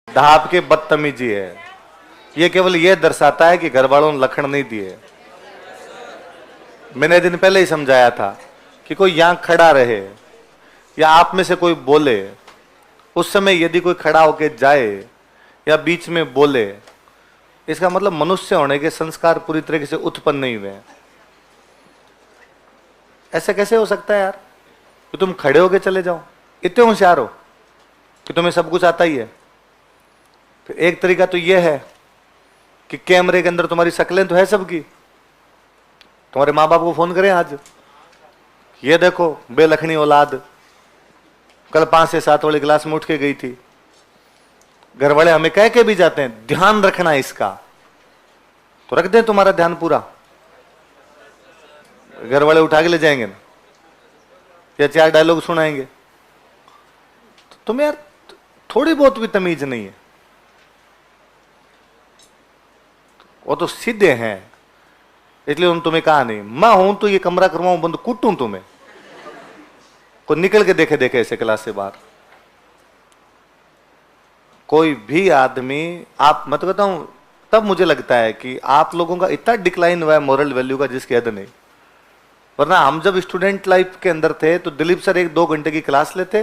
ढाप के बदतमीजी है। ये केवल ये दर्शाता है कि घर वालों ने लखन नहीं दिए। मैंने दिन पहले ही समझाया था कि कोई यहां खड़ा रहे या आप में से कोई बोले, उस समय यदि कोई खड़ा होके जाए या बीच में बोले, इसका मतलब मनुष्य होने के संस्कार पूरी तरीके से उत्पन्न नहीं हुए। ऐसा कैसे हो सकता है यार कि तुम खड़े होके चले जाओ? इतने होशियार हो कि तुम्हें सब कुछ आता ही है। फिर एक तरीका तो यह है कि कैमरे के अंदर तुम्हारी शक्लें तो है सबकी, तुम्हारे माँ बाप को फोन करें आज, ये देखो बेलखनी औलाद कल 5 से 7 वाली क्लास में उठ के गई थी। घर वाले हमें कह के भी जाते हैं ध्यान रखना इसका, तो रख दें तुम्हारा ध्यान पूरा। घर वाले उठा के ले जाएंगे ना, या 4 डायलॉग सुनाएंगे। तो तुम्हें यार थोड़ी बहुत भी तमीज नहीं है। वो तो सीधे हैं, इसलिए उन्होंने तुम्हें कहा नहीं। मैं हूं तो ये कमरा करवाऊं बंद, कूटूं तुम्हें, को निकल के देखे ऐसे क्लास से बाहर। कोई भी आदमी, आप मैं तो कहता हूं, तब मुझे लगता है कि आप लोगों का इतना डिक्लाइन हुआ है मोरल वैल्यू का जिसकी हद नहीं। वरना हम जब स्टूडेंट लाइफ के अंदर थे तो दिलीप सर 1-2 घंटे की क्लास लेते,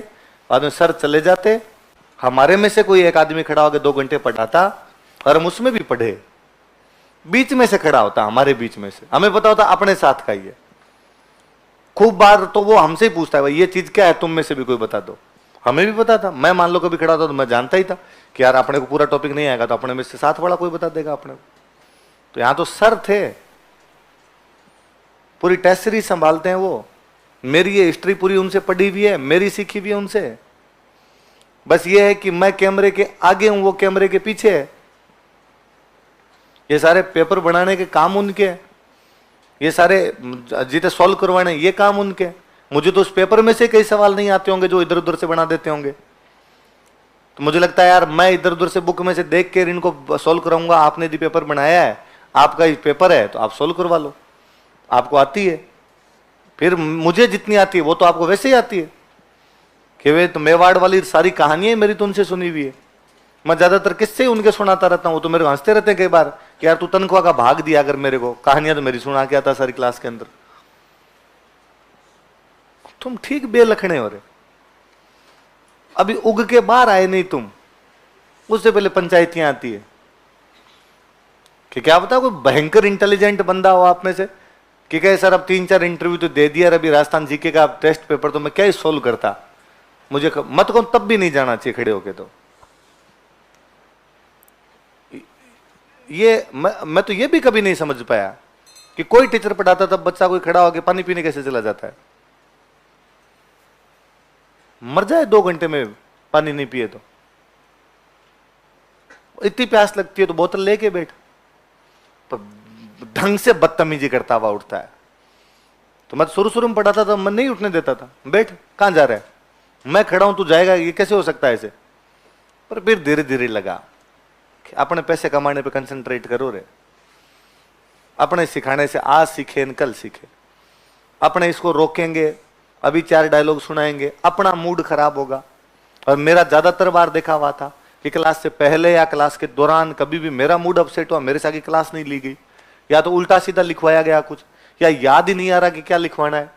बाद में सर चले जाते, हमारे में से कोई एक आदमी खड़ा होकर 2 घंटे पढ़ाता और हम उसमें भी पढ़े। बीच में से खड़ा होता, हमारे बीच में से, हमें पता होता अपने साथ का ही है। खूब बार तो वो हमसे ही पूछता है भाई ये चीज क्या है, तुम में से भी कोई बता दो। हमें भी पता था, मैं मान लो कभी खड़ा होता तो मैं जानता ही था कि यार अपने को पूरा टॉपिक नहीं आएगा तो अपने में से साथ वाला कोई बता देगा अपने को। तो यहां तो सर थे, पूरी टेस्ट सीरीज संभालते हैं वो। मेरी ये हिस्ट्री पूरी उनसे पढ़ी हुई है, मेरी सीखी हुई है उनसे। बस ये है कि मैं कैमरे के आगे हूं, वो कैमरे के पीछे है। ये सारे पेपर बनाने के काम उनके, ये सारे जितने सॉल्व करवाने ये काम उनके। मुझे तो उस पेपर में से कई सवाल नहीं आते होंगे जो इधर उधर से बना देते होंगे। तो मुझे लगता है यार मैं इधर उधर से बुक में से देख के इनको सॉल्व कराऊंगा। आपने यदि पेपर बनाया है, आपका ही पेपर है, तो आप सॉल्व करवा लो, आपको आती है। फिर मुझे जितनी आती है वो तो आपको वैसे ही आती है कि वे तो मेवाड़ वाली सारी कहानियां मेरी तो उनसे सुनी हुई है। मैं ज्यादातर किससे उनके सुनाता रहता हूं। वो तो मेरे को हंसते रहते हैं कई बार कि यार तू तनख्वाह का भाग दिया अगर मेरे को, कहानियां तो मेरी सुना के आता सारी क्लास के अंदर। तुम ठीक बेलखने हो रहे, अभी उग के बाहर आए नहीं तुम, उससे पहले पंचायतियां आती है कि क्या पता कोई भयंकर इंटेलिजेंट बंदा हो आप में से कि कहे सर अब 3-4 इंटरव्यू तो दे दिया, अभी राजस्थान जीके का टेस्ट पेपर तो मैं क्या ही सोल्व करता, मुझे मत कौन तब भी नहीं जाना चाहिए खड़े होके। तो ये मैं तो ये भी कभी नहीं समझ पाया कि कोई टीचर पढ़ाता तब बच्चा कोई खड़ा होकर पानी पीने कैसे चला जाता है। मर जाए 2 घंटे में पानी नहीं पिए तो, इतनी प्यास लगती है तो बोतल लेके बैठ, पर ढंग से बदतमीजी करता हुआ उठता है। तो मैं शुरू में पढ़ाता था, मैं नहीं उठने देता था, बैठ कहां जा रहा है, मैं खड़ा हूं तू जाएगा, ये कैसे हो सकता है ऐसे। पर फिर धीरे धीरे लगा कि अपने पैसे कमाने पे कंसंट्रेट करो रे, अपने सिखाने से आज सीखे न कल सीखे। अपने इसको रोकेंगे, अभी 4 डायलॉग सुनाएंगे, अपना मूड खराब होगा। और मेरा ज्यादातर बार देखा हुआ था कि क्लास से पहले या क्लास के दौरान कभी भी मेरा मूड अपसेट हुआ, मेरे से आगे क्लास नहीं ली गई, या तो उल्टा सीधा लिखवाया गया कुछ, या याद ही नहीं आ रहा कि क्या लिखवाना है,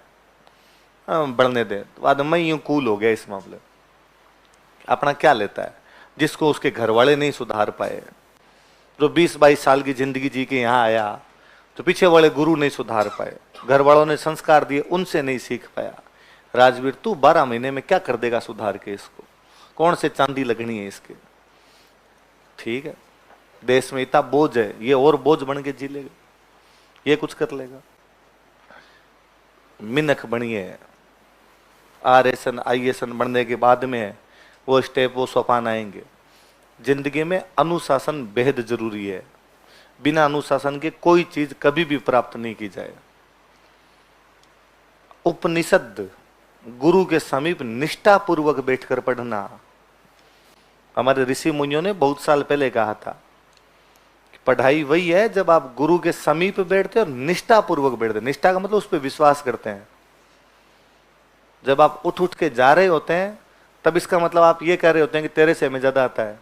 बढ़ने दे। तो बाद में यूं कूल हो गया इस मामले। अपना क्या लेता है, जिसको उसके घर वाले नहीं सुधार पाए, जो 20-22 साल की जिंदगी जी के यहाँ आया, तो पीछे वाले गुरु नहीं सुधार पाए, घर वालों ने संस्कार दिए उनसे नहीं सीख पाया। राजवीर तू 12 महीने में क्या कर देगा सुधार के इसको, कौन से चांदी लगनी है इसके। ठीक है, देश में इतना बोझ है, ये और बोझ बन के जी लेगा, ये कुछ कर लेगा। मिनख बनिए, RSN ISN बनने के बाद में वो स्टेप वो सोपान आएंगे। जिंदगी में अनुशासन बेहद जरूरी है, बिना अनुशासन के कोई चीज कभी भी प्राप्त नहीं की जाए। उपनिषद गुरु के समीप निष्ठा पूर्वक बैठकर पढ़ना, हमारे ऋषि मुनियों ने बहुत साल पहले कहा था कि पढ़ाई वही है जब आप गुरु के समीप बैठते और निष्ठा पूर्वक बैठते। निष्ठा का मतलब उस पर विश्वास करते हैं। जब आप उठ उठ के जा रहे होते हैं तब इसका मतलब आप ये कह रहे होते हैं कि तेरे से हमें ज्यादा आता है,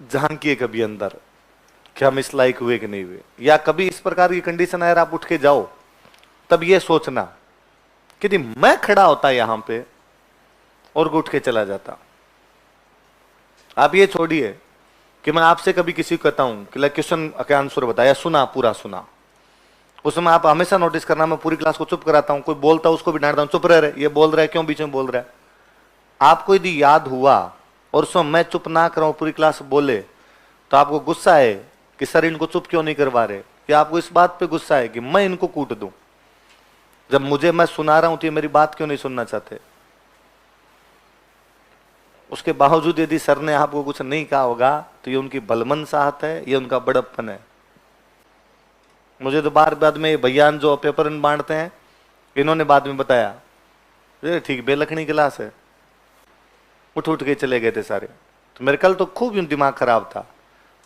झांकिए कभी अंदर कि हम इस लायक हुए कि नहीं हुए, या कभी इस प्रकार की कंडीशन आए आप उठ के जाओ, तब ये सोचना कि यदि मैं खड़ा होता यहां पे और उठ के चला जाता। आप ये छोड़िए कि मैं आपसे कभी किसी को कहता हूं कि क्वेश्चन का आंसर बताया, सुना, पूरा सुना, उसमें आप हमेशा नोटिस करना मैं पूरी क्लास को चुप कराता हूं, कोई बोलता हूं उसको भी डांटता हूं, चुप रह रहे, ये बोल रहा है क्यों बीच में बोल रहा है। आपको यदि याद हुआ और उसमें मैं चुप ना कराऊं, पूरी क्लास बोले, तो आपको गुस्सा है कि सर इनको चुप क्यों नहीं करवा रहे, या आपको इस बात पे गुस्सा है कि मैं इनको कूट दूं, जब मुझे मैं सुना रहा हूं तो ये मेरी बात क्यों नहीं सुनना चाहते। उसके बावजूद यदि सर ने आपको कुछ नहीं कहा होगा तो ये उनकी बलमन साहत है, ये उनका बड़प्पन है। मुझे तो बार बाद में भैयान जो पेपर बांटते हैं, इन्होंने बाद में बताया ठीक बेलखनी क्लास है, उठ उठ के चले गए थे सारे। तो मेरे कल तो खूब दिमाग खराब था,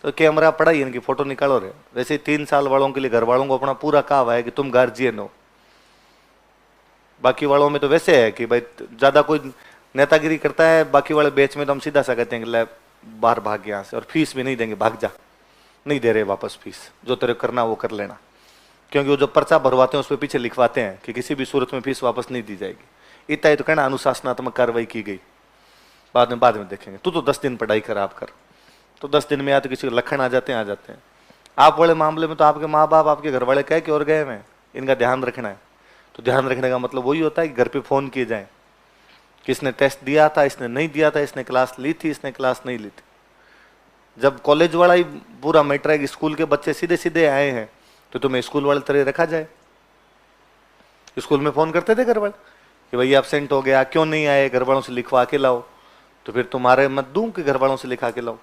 तो कैमरा पड़ा ही इनकी फोटो निकालो रहे। वैसे 3 साल वालों के लिए घर वालों को अपना पूरा कहा हुआ है कि तुम गार्जियन हो। बाकी वालों में तो वैसे है कि भाई ज्यादा कोई नेतागिरी करता है, बाकी वाले बैच में तो हम सीधा सा कहते हैं कि बाहर भाग यहाँ से, और फीस भी नहीं देंगे, भाग जा, नहीं दे रहे वापस फीस, जो तेरे करना वो कर लेना। क्योंकि वो जो पर्चा भरवाते हैं उस पर पीछे लिखवाते हैं कि किसी भी सूरत में फीस वापस नहीं दी जाएगी। इतना ही तो कहना अनुशासनात्मक कार्रवाई की गई, बाद में देखेंगे। तू तो 10 दिन पढ़ाई कर, आप कर, तो 10 दिन में या तो किसी लखन आ जाते हैं। आप वाले मामले में तो आपके माँ बाप, आपके घर वाले कह के और गए हैं, इनका ध्यान रखना है। तो ध्यान रखने का मतलब वही होता है कि घर पे फोन किए जाए कि इसने टेस्ट दिया था, इसने नहीं दिया था, इसने क्लास ली थी, इसने क्लास नहीं ली थी। जब कॉलेज वाला ही पूरा मैटर है कि स्कूल के बच्चे सीधे सीधे आए हैं, तो तुम्हें स्कूल वाले तरह रखा जाए। स्कूल में फोन करते थे घर वाले कि भैया एब्सेंट हो गया, क्यों नहीं आए, घर वालों से लिखवा के लाओ। तो फिर तुम्हारे मत दूं कि घर वालों से लिखा के लाओ,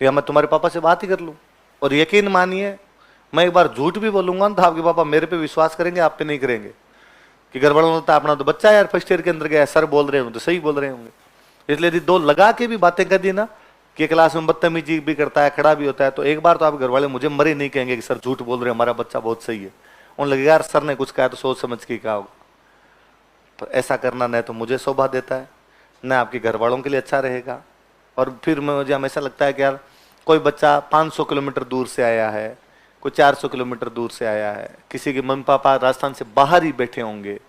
या मैं तुम्हारे पापा से बात ही कर लूं। और यकीन मानिए, मैं एक बार झूठ भी बोलूंगा तो आपके पापा मेरे पे विश्वास करेंगे, आप पे नहीं करेंगे। कि घर वालों ने अपना तो बच्चा यार फर्स्ट ईयर के अंदर गया, सर बोल रहे होंगे तो सही बोल रहे होंगे। इसलिए यदि 2 लगा के भी बातें कर दी ना कि क्लास में बदतमीजी भी करता है, खड़ा भी होता है, तो एक बार तो आप घर वाले मुझे मरे नहीं कहेंगे कि सर झूठ बोल रहे हैं, हमारा बच्चा बहुत सही है। उन लगेगा यार सर ने कुछ कहा तो सोच समझ के कहा होगा। तो ऐसा करना न तो मुझे शोभा देता है, न आपके घर वालों के लिए अच्छा रहेगा। और फिर मुझे हमेशा लगता है कि यार कोई बच्चा 500 किलोमीटर दूर से आया है, कोई 400 किलोमीटर दूर से आया है, किसी के मम्मी पापा राजस्थान से बाहर ही बैठे होंगे,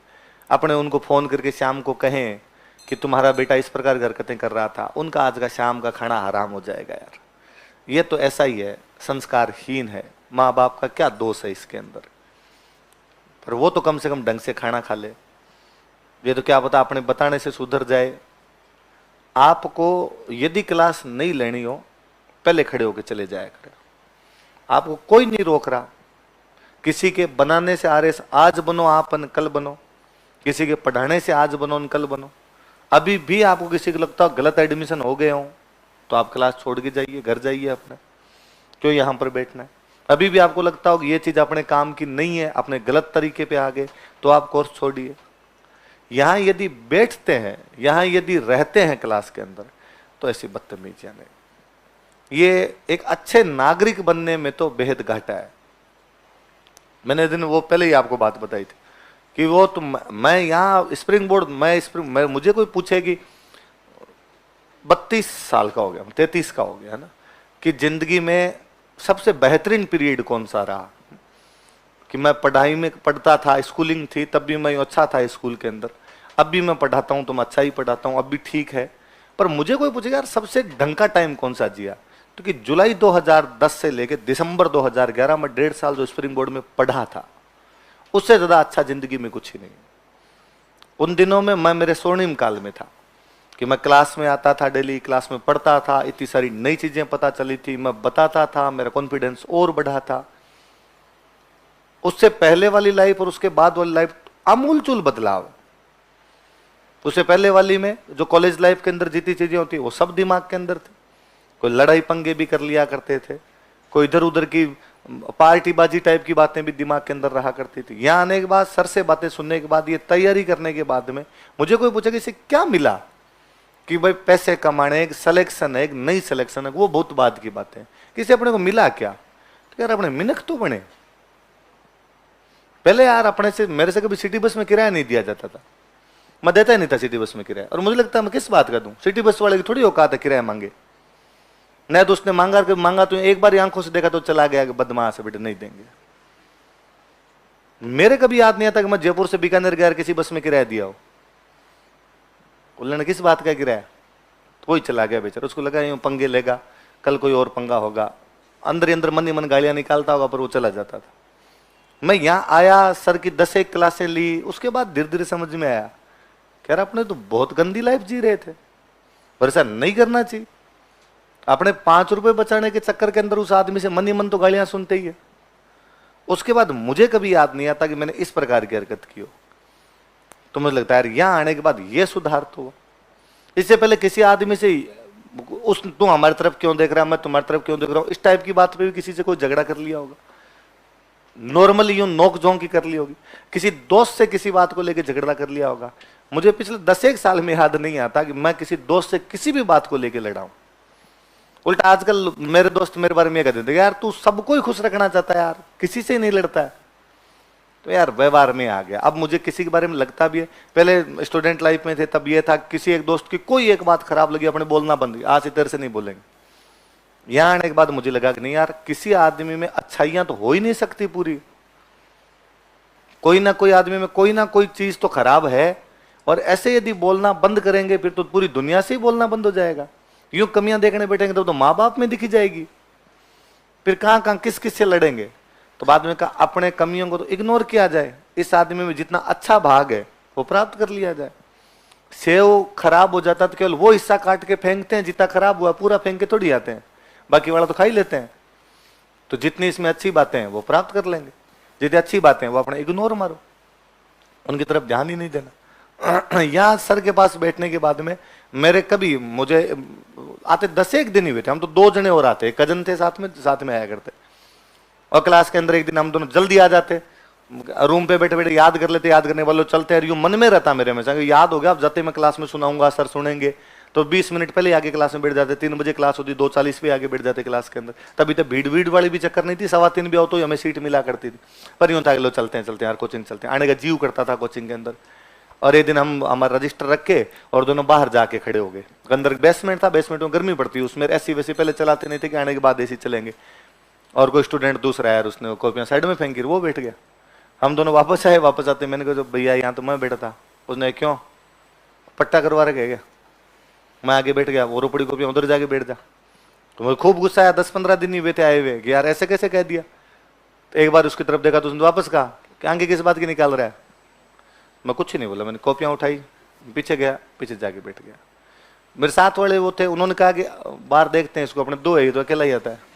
अपने उनको फोन करके शाम को कहें कि तुम्हारा बेटा इस प्रकार हरकतें कर रहा था, उनका आज का शाम का खाना हराम हो जाएगा। यार ये तो ऐसा ही है, संस्कारहीन है। माँ बाप का क्या दोष है इसके अंदर, पर वो तो कम से कम ढंग से खाना खा ले। ये तो क्या पता अपने बताने से सुधर जाए। आपको यदि क्लास नहीं लेनी हो, पहले खड़े होकर चले जाया करें, आपको कोई नहीं रोक रहा। किसी के बनाने से आज बनो, आप कल बनो, किसी के पढ़ाने से आज बनो कल बनो। अभी भी आपको किसी को लगता हो गलत एडमिशन हो गए हो, तो आप क्लास छोड़ के जाइए, घर जाइए अपने, क्यों यहाँ पर बैठना है। अभी भी आपको लगता हो कि ये चीज अपने काम की नहीं है, अपने गलत तरीके पे आ गए, तो आप कोर्स छोड़िए। यहाँ यदि बैठते हैं, यहाँ यदि रहते हैं क्लास के अंदर, तो ऐसी बदतमीजियां नहीं। ये एक अच्छे नागरिक बनने में तो बेहद घाटा है। मैंने दिन वो पहले ही आपको बात बताई थी कि वो तो मैं यहाँ स्प्रिंग बोर्ड, मैं मुझे कोई पूछे कि 32 साल का हो गया, 33 का हो गया है ना, कि जिंदगी में सबसे बेहतरीन पीरियड कौन सा रहा, कि मैं पढ़ाई में पढ़ता था, स्कूलिंग थी तब भी मैं अच्छा था स्कूल के अंदर, अब भी मैं पढ़ाता हूँ तो मैं अच्छा ही पढ़ाता हूँ, अब भी ठीक है। पर मुझे कोई पूछेगा यार सबसे ढंग का टाइम कौन सा जिया, तो कि जुलाई 2010 से लेकर दिसंबर 2011 में 1.5 साल जो स्प्रिंग बोर्ड में पढ़ा था, उससे ज्यादा अच्छा जिंदगी में कुछ ही नहीं। उन दिनों में मैं मेरे स्वर्णिम काल में था कि मैं क्लास में आता था, डेली क्लास में पढ़ता था, इतनी सारी नई चीजें पता चली थी, मैं बताता था, मेरा कॉन्फिडेंस और बढ़ा था। उससे पहले वाली लाइफ और उसके बाद वाली लाइफ आमूलचूल बदलाव। उससे पहले वाली में जो कॉलेज लाइफ के अंदर जितनी चीजें होती वो सब दिमाग के अंदर थी। कोई लड़ाई पंगे भी कर लिया करते थे, कोई इधर उधर की पार्टीबाजी टाइप की बातें भी दिमाग के अंदर रहा करती थी। यहाँ आने के बाद, सर से बातें सुनने के बाद, ये तैयारी करने के बाद में मुझे कोई पूछे कि इसे क्या मिला, कि भाई पैसे कमाने, एक सिलेक्शन है, एक नई सिलेक्शन है, वो बहुत बाद की बात है। किसी अपने को मिला क्या, तो यार अपने मिनख तो बने। पहले यार अपने से, मेरे से कभी सिटी बस में किराया नहीं दिया जाता था, मैं देता ही नहीं था सिटी बस में किराया। और मुझे लगता है मैं किस बात का दूं, सिटी बस वाले की थोड़ी औकात है किराया मांगे। नहीं तो उसने मांगा तो एक बार ही आंखों से देखा तो चला गया कि बदमाश है बेटे नहीं देंगे। मेरे कभी याद नहीं आता कि मैं जयपुर से बीकानेर गया किसी बस में किराया दिया हो। उन्होंने किस बात का किराया, तो वही चला गया बेचारा, उसको लगा यूं पंगे लेगा, कल कोई और पंगा होगा, अंदर ही अंदर मन ही मन गालियां निकालता होगा, पर वो चला जाता था। मैं यहां आया, सर की 10 एक क्लासें ली, उसके बाद धीरे धीरे समझ में आया कह रहा अपने तो बहुत गंदी लाइफ जी रहे थे, पर ऐसा नहीं करना चाहिए। अपने 5 रुपए बचाने के चक्कर के अंदर उस आदमी से मन ही मन तो गालियां सुनते ही है। उसके बाद मुझे कभी याद नहीं आता कि मैंने इस प्रकार की हरकत की हो। तो मुझे लगता है यहां आने के बाद ये सुधार तो हुआ। इससे पहले किसी आदमी से उस तू हमारी तरफ क्यों देख रहा है, मैं तुम्हारी तरफ क्यों देख रहा हूं, इस टाइप की बात पे भी किसी से कोई झगड़ा कर लिया होगा, नॉर्मली यूं नोक झोंक की कर ली होगी, किसी दोस्त से किसी बात को लेकर झगड़ा कर लिया होगा। मुझे पिछले 10 साल में याद नहीं आता कि मैं किसी दोस्त से किसी भी बात को लेकर लड़ा हूं। उल्टा आजकल मेरे दोस्त मेरे बारे में कहते थे यार तू सबको ही खुश रखना चाहता है यार, किसी से नहीं लड़ता है। तो यार व्यवहार में आ गया। अब मुझे किसी के बारे में लगता भी है, पहले स्टूडेंट लाइफ में थे तब ये था किसी एक दोस्त की कोई एक बात खराब लगी अपने बोलना बंद, आज से तेरे से नहीं बोलेंगे। यहां आने के बाद मुझे लगा कि नहीं यार, किसी आदमी में अच्छाइयां तो हो ही नहीं सकती पूरी, कोई ना कोई आदमी में कोई ना कोई चीज तो खराब है। और ऐसे यदि बोलना बंद करेंगे फिर तो पूरी दुनिया से ही बोलना बंद हो जाएगा। यूं कमियां देखने बैठेंगे तो माँ बाप में दिखी जाएगी, फिर कहां कहां किस किस से लड़ेंगे। तो बाद में कहा अपने कमियों को तो इग्नोर किया जाए, इस आदमी में जितना अच्छा भाग है वो प्राप्त कर लिया जाए। सेव खराब हो जाता तो केवल वो हिस्सा काट के फेंकते हैं, जितना खराब हुआ पूरा फेंक के थोड़ी आते हैं, बाकी वाला तो खा ही लेते हैं। तो जितनी इसमें अच्छी बातें हैं वो प्राप्त कर लेंगे, जितनी अच्छी बातें हैं वो अपने इग्नोर मारो, उनकी तरफ ध्यान ही नहीं देना। यहाँ सर के पास बैठने के बाद में मेरे कभी मुझे आते 10 एक दिन ही हुए थे, हम तो 2 जने और आते, कजन थे साथ में आया करते। और क्लास के अंदर एक दिन हम दोनों जल्दी आ जाते, रूम पे बैठे बैठे याद कर लेते, याद करने वालों चलते हैं। यूं मन में रहता मेरे में याद हो गया, अब जाते मैं क्लास में सुनाऊंगा, सर सुनेंगे, तो 20 मिनट पहले आगे क्लास में बैठ जाते। 3 बजे क्लास होती, 2:40 पे आगे बैठ जाते क्लास के अंदर। तभी तो भीड़ वाली भी चक्कर नहीं थी, 3:15 भी आओ तो हमें सीट मिला करती थी। पर यूं था कि लो चलते हैं यार कोचिंग चलते हैं, आने का जीव करता था कोचिंग के अंदर। और एक दिन हम हमारा रजिस्टर रख के और दोनों बाहर जाके खड़े हो गए। अंदर बेसमेंट था, बेसमेंट में गर्मी पड़ती, उसमें ऐसी वैसी पहले चलाते नहीं थे कि आने के बाद ऐसी चलेंगे। और कोई स्टूडेंट दूसरा यार उसने कॉपियां साइड में फेंकी, वो बैठ गया। हम दोनों वापस आए, वापस आते मैंने कहा भैया यहाँ तो मैं बैठा था। उसने क्यों, पट्टा करवा रखे क्या? मैं आगे बैठ गया, वो रोपड़ी कॉपियां उधर जाके बैठ जा। तो मुझे खूब गुस्सा आया, 10-15 दिन ही हुए थे आए हुए, यार ऐसे कैसे कह दिया। तो एक बार उसकी तरफ देखा तो उसने वापस कहा कि आगे किस बात की निकाल रहा है। मैं कुछ नहीं बोला, मैंने कॉपियां उठाई, पीछे गया, पीछे जाके बैठ गया। मेरे साथ वाले वो थे, उन्होंने कहा कि बाहर देखते हैं इसको, अपने 2 है तो अकेला ही आता है।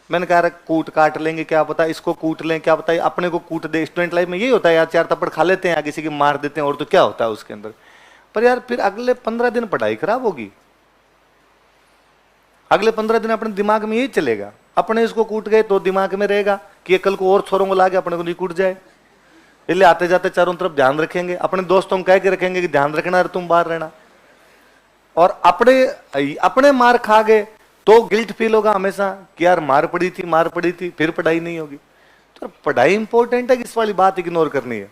मैंने कहा कूट काट लेंगे क्या पता, इसको कूट लें क्या पता, अपने को कूट दे। स्टूडेंट लाइफ में यही होता है यार, 4 थप्पड़ खा लेते हैं या किसी की मार देते हैं, और तो क्या होता है उसके अंदर। पर यार फिर अगले 15 दिन पढ़ाई खराब होगी, अगले 15 दिन अपने दिमाग में यही चलेगा, अपने इसको कूट गए तो दिमाग में रहेगा कि ये कल को और छोरों को लाके अपने को नहीं कूट जाए। इसलिए आते जाते चारों तरफ ध्यान रखेंगे, अपने दोस्तों को कह के रखेंगे कि ध्यान रखना है, तुम बाहर रहना। और अपने मार खा गए तो गिल्ट फील होगा हमेशा कि यार मार पड़ी थी, फिर पढ़ाई नहीं होगी। तो पढ़ाई इंपॉर्टेंट है कि इस वाली बात इग्नोर करनी है।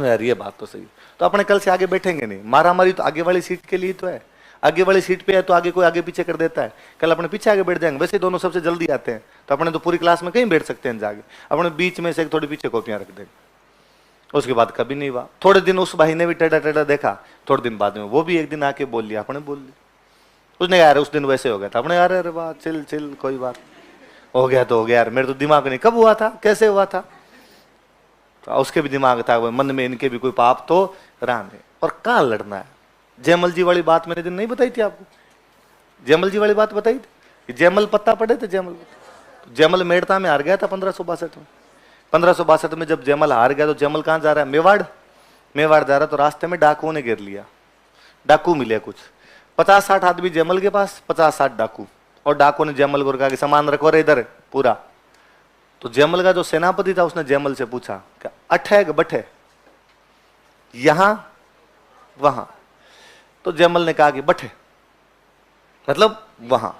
यार ये बात तो सही। तो अपने कल से आगे बैठेंगे नहीं, मारा मारी तो आगे वाली सीट के लिए तो है, आगे वाली सीट पे है तो आगे कोई आगे पीछे कर देता है, कल अपने पीछे आगे बैठ जाएंगे। वैसे दोनों सबसे जल्दी आते हैं तो अपने तो पूरी क्लास में कहीं बैठ सकते हैं जाके, अपने बीच में से थोड़ी पीछे कॉपियां रख देंगे। उसके बाद कभी नहीं हुआ। थोड़े दिन उस भाई ने भी टेढ़ा देखा, थोड़े दिन बाद में वो भी एक दिन आके बोल लिया, अपने बोल लिया। उसने यार उस दिन वैसे हो गया था, अपने यार अरे वाह चिल कोई बात हो गया तो हो गया यार, मेरे तो दिमाग नहीं कब हुआ था, कैसे हुआ था। तो उसके भी दिमाग था, मन में इनके भी कोई पाप तो रहा नहीं। और कहाँ लड़ना है। जयमल जी वाली बात मैंने दिन नहीं बताई थी आपको, जयमल जी वाली बात बताई थी कि जयमल पत्ता पड़े थे। जयमल मेड़ता में हार गया था 1562 में। 1562 में जब जयमल हार गया तो जयमल कहाँ जा रहा है, मेवाड़ जा रहा। तो रास्ते में डाकुओं ने घेर लिया, डाकू मिले कुछ 50-60 आदमी जयमल के पास, 50-60 डाकू। और डाकू ने जयमल को कहा कि सामान रखो रे इधर पूरा। तो जयमल का जो सेनापति था उसने जयमल से पूछा कि अठे बठे, यहां वहां। तो जयमल ने कहा कि बठे मतलब वहां।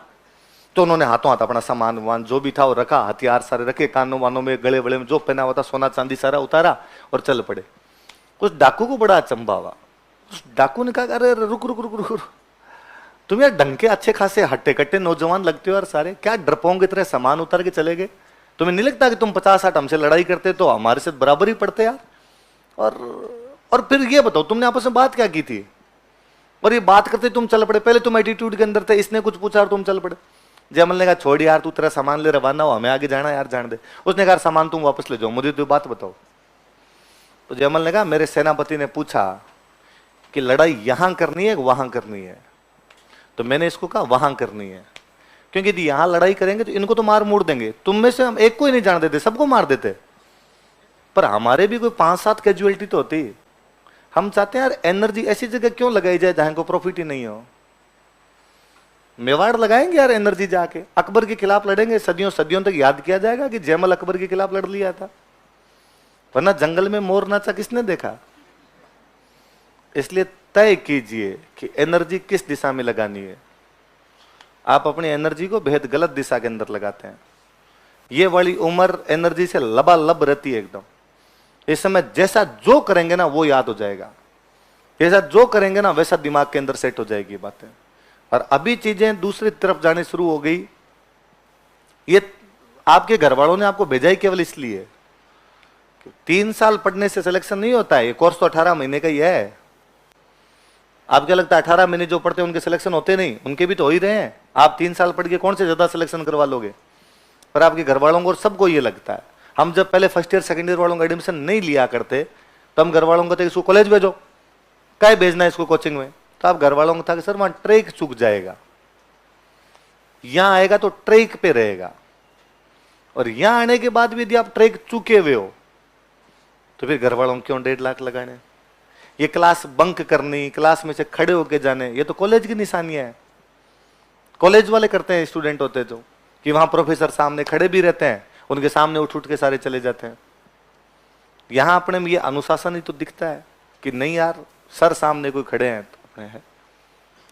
तो उन्होंने हाथों हाथ अपना सामान वान जो भी था वो रखा, हथियार सारे रखे, कानों वानों में गले वले में जो पहना हुआ था सोना चांदी सारा उतारा और चल पड़े। उस डाकू को बड़ा अचंभा हुआ। उस डाकू ने कहा अरे रुक रुक रुक रुक रुक, तुम यार ढंग के अच्छे खासे हट्टे कट्टे नौजवान लगते हो यार सारे, क्या डरपोंग की तरह सामान उतर के चले गए? तुम्हें नहीं लगता कि तुम 50-60 हमसे लड़ाई करते तो हमारे साथ बराबर ही पड़ते यार? और फिर ये बताओ तुमने आपस में बात क्या की थी? और ये बात करते तुम चल पड़े, पहले तुम एटीट्यूड के अंदर थे, इसने कुछ पूछा और तुम चल पड़े। जयमल ने कहा छोड़ यार, तू तेरा सामान ले रवाना हो, हमें आगे जाना यार, जान दे। उसने कहा सामान तुम वापस ले जाओ, मुझे तो बात बताओ। तो जयमल ने कहा मेरे सेनापति ने पूछा कि लड़ाई यहां करनी है वहां करनी है, तो मैंने इसको कहा वहां करनी है, क्योंकि यदि यहां लड़ाई करेंगे तो इनको तो मार मोड़ देंगे, तुम में से हम एक को ही नहीं जान देते, सबको मार देते, पर हमारे भी कोई 5-7 कैजुअलिटी तो होती। हम चाहते हैं यार एनर्जी ऐसी जगह क्यों लगाई जाए जहां को प्रॉफिट ही नहीं हो। मेवाड़ लगाएंगे यार एनर्जी जाके, अकबर के खिलाफ लड़ेंगे, सदियों सदियों तक याद किया जाएगा कि जयमल अकबर के खिलाफ लड़ लिया था, वरना जंगल में मोर नाचा किसने देखा। इसलिए तय कीजिए कि एनर्जी किस दिशा में लगानी है। आप अपनी एनर्जी को बेहद गलत दिशा के अंदर लगाते हैं। ये वाली उम्र एनर्जी से लबालब रहती है एकदम। इस समय जैसा जो करेंगे ना वो याद हो जाएगा, जैसा जो करेंगे ना वैसा दिमाग के अंदर सेट हो जाएगी बातें। और अभी चीजें दूसरी तरफ जाने शुरू हो गई। ये आपके घर वालों ने आपको भेजा ही केवल इसलिए, 3 साल पढ़ने से सिलेक्शन नहीं होता है, ये कोर्स तो 18 महीने का ही है। आप क्या लगता है 18 महीने जो पढ़ते हैं उनके सिलेक्शन होते नहीं? उनके भी तो हो ही रहे हैं। आप 3 साल पढ़ के कौन से ज्यादा सिलेक्शन करवा लोगे? पर आपके घर वालों को और सबको ये लगता है। हम जब पहले फर्स्ट ईयर सेकंड ईयर वालों का एडमिशन नहीं लिया करते तो हम घर वालों को कहते इसको कॉलेज भेजो, क्या भेजना है इसको कोचिंग में? तो आप घर वालों को था कि सर वहां ट्रैक चूक जाएगा, यहां आएगा तो ट्रैक पे रहेगा, और यहां आने के बाद भी यदि आप ट्रैक चूके हुए हो तो फिर घर वालों को क्यों 1.5 लाख लगाने? ये क्लास बंक करनी, क्लास में से खड़े होके जाने, ये तो कॉलेज की निशानियां है। कॉलेज वाले करते हैं, स्टूडेंट होते जो कि वहां प्रोफेसर सामने खड़े भी रहते हैं, उनके सामने उठ उठ के सारे चले जाते हैं। यहां अपने में ये अनुशासन ही तो दिखता है कि नहीं यार सर सामने कोई खड़े हैं तो अपने है।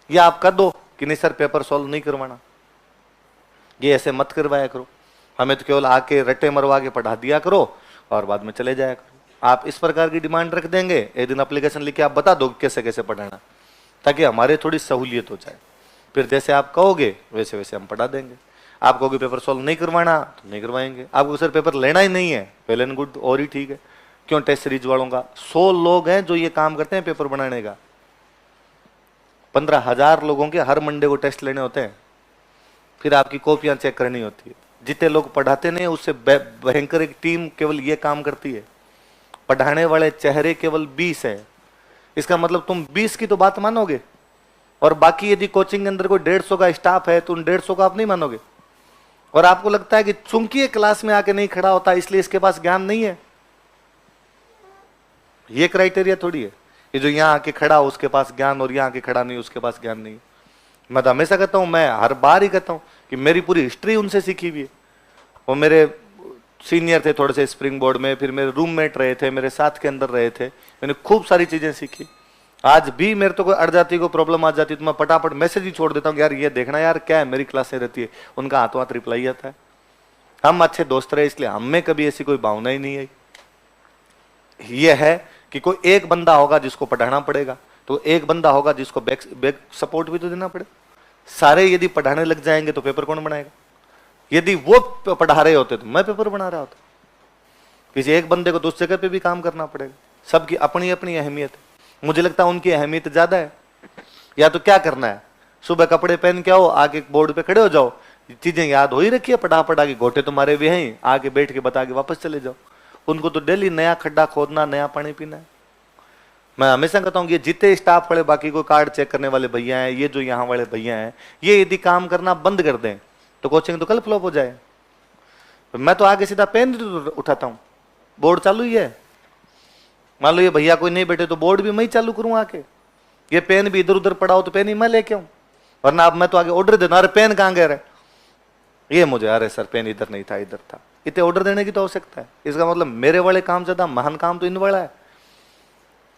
ये आप कर दो कि नहीं सर पेपर सॉल्व नहीं करवाना, ये ऐसे मत करवाया करो, हमें तो केवल आके रट्टे मरवा के पढ़ा दिया करो और बाद में चले जाया करो। आप इस प्रकार की डिमांड रख देंगे, एक दिन एप्लीकेशन लिख के आप बता दो कैसे कैसे पढ़ाना, ताकि हमारे थोड़ी सहूलियत हो जाए। फिर जैसे आप कहोगे वैसे वैसे हम पढ़ा देंगे। आप कहोगे पेपर सॉल्व नहीं करवाना तो नहीं करवाएंगे। आपको सर पेपर लेना ही नहीं है, वेल एंड गुड, और ही ठीक है। क्यों टेस्ट सीरीज वालों का 100 लोग हैं जो ये काम करते हैं पेपर बनाने का, 15,000 लोगों के हर मंडे को टेस्ट लेने होते हैं, फिर आपकी कॉपियां चेक करनी होती है। जितने लोग पढ़ाते नहीं उससे भयंकर एक टीम केवल ये काम करती है। पढ़ाने वाले चेहरे केवल 20 है, इसका मतलब तुम 20 की तो बात मानोगे, और बाकी यदि कोचिंग के अंदर कोई 150 का स्टाफ है तो उन 150 का आप नहीं मानोगे। और आपको लगता है कि चूंकि ये क्लास में आके नहीं खड़ा होता इसलिए इसके पास ज्ञान नहीं है। ये क्राइटेरिया थोड़ी है ये जो यहां आके खड़ा हो उसके पास ज्ञान और यहां आके खड़ा नहीं उसके पास ज्ञान नहीं। मैं तो हमेशा कहता हूं, मैं हर बार ही कहता हूं कि मेरी पूरी हिस्ट्री उनसे सीखी हुई है। वो मेरे सीनियर थे थोड़े से स्प्रिंग बोर्ड में, फिर मेरे रूममेट रहे थे, मेरे साथ के अंदर रहे थे, मैंने खूब सारी चीजें सीखी। आज भी मेरे तो कोई अड़ जाती, को प्रॉब्लम आ जाती तो मैं फटाफट मैसेज ही छोड़ देता हूँ यार ये देखना यार क्या है, मेरी क्लास से रहती है, उनका हाथों हाथ रिप्लाई आता है। हम अच्छे दोस्त रहे इसलिए हमें कभी ऐसी कोई भावना ही नहीं आई। ये है कि कोई एक बंदा होगा जिसको पढ़ाना पड़ेगा, तो एक बंदा होगा जिसको बैक सपोर्ट भी तो देना पड़े। सारे यदि पढ़ाने लग जाएंगे तो पेपर कौन बनाएगा? यदि वो पढ़ा रहे होते तो मैं पेपर बना रहा होता। किसी एक बंदे को तो उस जगह पे भी काम करना पड़ेगा। सबकी अपनी अपनी अहमियत है। मुझे लगता है उनकी अहमियत ज्यादा है। या तो क्या करना है, सुबह कपड़े पहन के आओ, आगे बोर्ड पे खड़े हो जाओ, चीजें याद हो ही रखी है, पढ़ा पढ़ा के घोटे तुम्हारे भी हैं, आगे बैठ के बता के वापस चले जाओ। उनको तो डेली नया खड्डा खोदना, नया पानी पीना है। मैं हमेशा कहता हूँ ये जितने स्टाफ वाले बाकी को कार्ड चेक करने वाले भैया हैं, ये जो यहाँ वाले भैया हैं, ये यदि काम करना बंद कर दें तो कोचिंग तो कल फ्लॉप हो जाए। मैं तो आगे सीधा पेन उठाता हूँ, बोर्ड चालू ही है, मान लो ये भैया कोई नहीं बैठे तो बोर्ड भी मैं ही चालू करूँ आके। ये पेन भी इधर उधर पड़ा हो तो पेन ही मैं लेके आऊँ, वरना अब मैं तो आगे ऑर्डर देना, अरे पेन कहाँ गए? ये मुझे, अरे सर पेन इधर नहीं था इधर था। इतने ऑर्डर देने की तो आवश्यकता है। इसका मतलब मेरे वाले काम ज्यादा महान काम तो इन वाला है।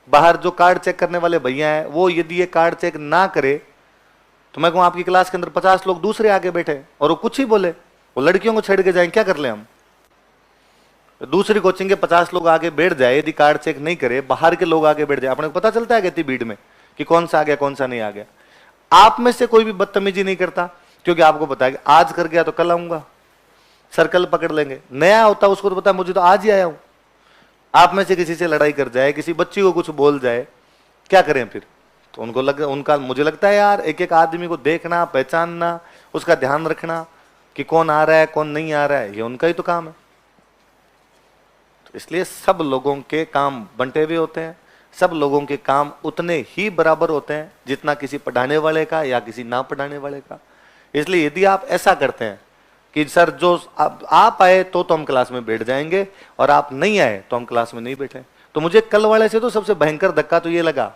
बाहर जो कार्ड चेक करने वाले भैया हैं वो यदि ये कार्ड चेक ना करे तो मैं कहूँ आपकी क्लास के अंदर 50 लोग दूसरे आगे बैठे और वो कुछ ही बोले, वो लड़कियों को छेड़ के जाए, क्या कर ले हम? दूसरी कोचिंग के 50 लोग आगे बैठ जाए, यदि कार्ड चेक नहीं करे, बाहर के लोग आगे बैठ जाए, अपने को पता चलता है कहती भीड़ में कि कौन सा आ गया कौन सा नहीं आ गया। आप में से कोई भी बदतमीजी नहीं करता, क्योंकि आपको पता है कि आज कर गया तो कल आऊंगा, सर्कल पकड़ लेंगे। नया होता है उसको तो पता है मुझे तो आज ही आया हूं। आप में से किसी से लड़ाई कर जाए, किसी बच्ची को कुछ बोल जाए, क्या करें फिर? तो उनका मुझे लगता है यार, एक एक आदमी को देखना, पहचानना, उसका ध्यान रखना कि कौन आ रहा है कौन नहीं आ रहा है, ये उनका ही तो काम है। तो इसलिए सब लोगों के काम बंटे हुए होते हैं, सब लोगों के काम उतने ही बराबर होते हैं जितना किसी पढ़ाने वाले का या किसी ना पढ़ाने वाले का। इसलिए यदि आप ऐसा करते हैं कि सर जो आप आए तो हम क्लास में बैठ जाएंगे और आप नहीं आए तो हम क्लास में नहीं बैठे, तो मुझे कल वाले से तो सबसे भयंकर धक्का तो ये लगा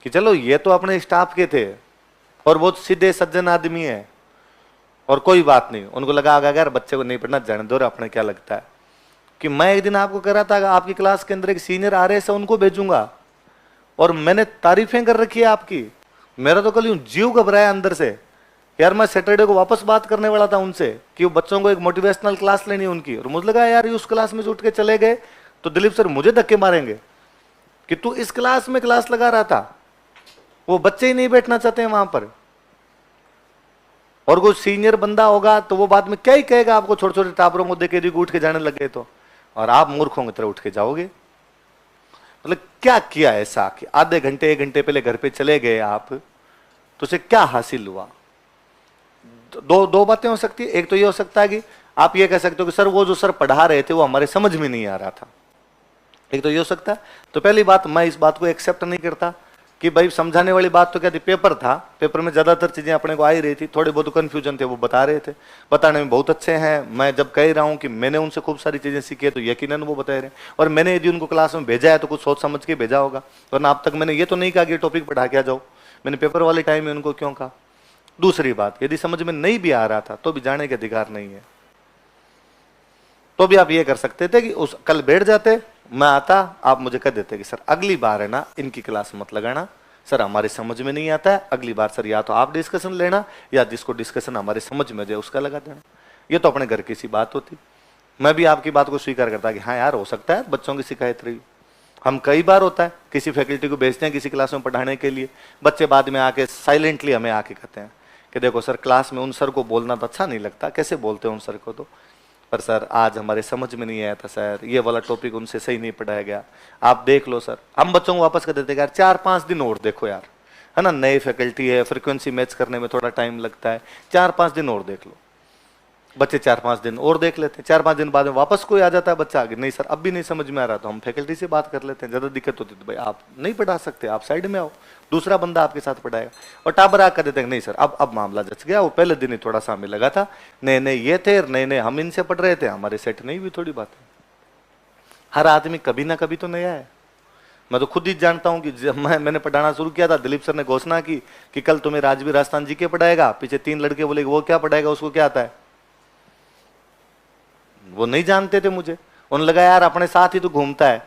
कि चलो ये तो अपने स्टाफ के थे और बहुत सीधे सज्जन आदमी है और कोई बात नहीं, उनको लगा अगर बच्चे को नहीं पढ़ना जाने दो, अपने क्या लगता है कि मैं एक दिन आपको कह रहा था आपकी क्लास के अंदर एक सीनियर आ रहे से उनको भेजूंगा और मैंने तारीफें कर रखी है आपकी। मेरा तो कल यूं जीव घबराया अंदर से यार, मैं सैटरडे को वापस बात करने वाला था उनसे कि वो बच्चों को एक मोटिवेशनल क्लास लेनी है उनकी, और मुझे लगा यार ये उस क्लास में से उठ के चले गए तो दिलीप सर मुझे धक्के मारेंगे कि तू इस क्लास में क्लास लगा रहा था, वो बच्चे ही नहीं बैठना चाहते हैं वहां पर, और कोई सीनियर बंदा होगा तो वो बाद में क्या ही कहेगा आपको, छोटे छोटे टाबरों को देखे उठ के जाने लगे तो, और आप मूर्खों की तरह उठ के जाओगे। मतलब क्या किया ऐसा कि आधे घंटे 1 घंटे पहले घर पे चले गए आप, तो उसे क्या हासिल हुआ? दो बातें हो सकती है। एक तो ये हो सकता है कि आप ये कह सकते हो कि सर वो जो सर पढ़ा रहे थे वो हमारे समझ में नहीं आ रहा था, एक तो ये हो सकता है। तो पहली बात, मैं इस बात को एक्सेप्ट नहीं करता कि भाई समझाने वाली बात तो क्या थी, पेपर था, पेपर में ज्यादातर चीजें अपने को आ ही रही थी, थोड़े बहुत कंफ्यूजन थे वो बता रहे थे, बताने में बहुत अच्छे हैं। मैं जब कह रहा हूं कि मैंने उनसे खूब सारी चीजें सीखी है तो यकीनन वो बता रहे हैं, और मैंने यदि उनको क्लास में भेजा है तो कुछ सोच समझ के भेजा होगा, वरना अब तक मैंने ये तो नहीं कहा कि टॉपिक पढ़ा के आ जाओ, मैंने पेपर वाले टाइम में उनको क्यों कहा। दूसरी बात, यदि समझ में नहीं भी आ रहा था तो भी जाने का अधिकार नहीं है, तो भी आप ये कर सकते थे कि उस कल बैठ जाते, मैं आता, आप मुझे कह देते कि सर अगली बार है ना इनकी क्लास मत लगाना, सर हमारे समझ में नहीं आता है, अगली बार सर या तो आप डिस्कशन लेना या जिसको डिस्कशन हमारे समझ में जाए उसका लगा देना। ये तो अपने घर की सी बात होती। मैं भी आपकी बात को स्वीकार करता कि हाँ यार हो सकता है बच्चों की शिकायत रही, हम कई बार होता है किसी फैकल्टी को भेजते हैं किसी क्लास में पढ़ाने के लिए, बच्चे बाद में आके साइलेंटली हमें आके कहते हैं कि देखो सर क्लास में उन सर को बोलना तो अच्छा नहीं लगता, कैसे बोलते हैं उन सर को, तो पर सर आज हमारे समझ में नहीं आया था सर, ये वाला टॉपिक उनसे सही नहीं पढ़ाया गया, आप देख लो सर। हम बच्चों को वापस कर देते यार 4-5 दिन और देखो यार, है ना, नई फैकल्टी है, फ्रीक्वेंसी मैच करने में थोड़ा टाइम लगता है, 4-5 दिन और देख लो। बच्चे 4-5 दिन और देख लेते हैं, 4-5 दिन बाद में वापस कोई आ जाता है बच्चा आगे, नहीं सर अब भी नहीं समझ में आ रहा, तो हम फैकल्टी से बात कर लेते हैं, ज्यादा दिक्कत होती है तो भाई आप नहीं पढ़ा सकते, आप साइड में आओ, दूसरा बंदा आपके साथ पढ़ाएगा। और टाबर आकर देते हैं नहीं सर अब मामला जच गया, वो पहले दिन ही थोड़ा सा हमें लगा था, नए ये थे, नए हम इनसे पढ़ रहे थे, हमारे सेट नहीं हुई, थोड़ी बात है। हर आदमी कभी ना कभी तो नया है। मैं तो खुद ही जानता हूं कि जब मैंने पढ़ाना शुरू किया था, दिलीप सर ने घोषणा की कि कल तुम्हें राजवीर राजस्थान जी के पढ़ाएगा, पीछे 3 लड़के बोले वो क्या पढ़ाएगा, उसको क्या आता है, वो नहीं जानते थे मुझे, उन्हें लगा यार अपने साथ ही तो घूमता है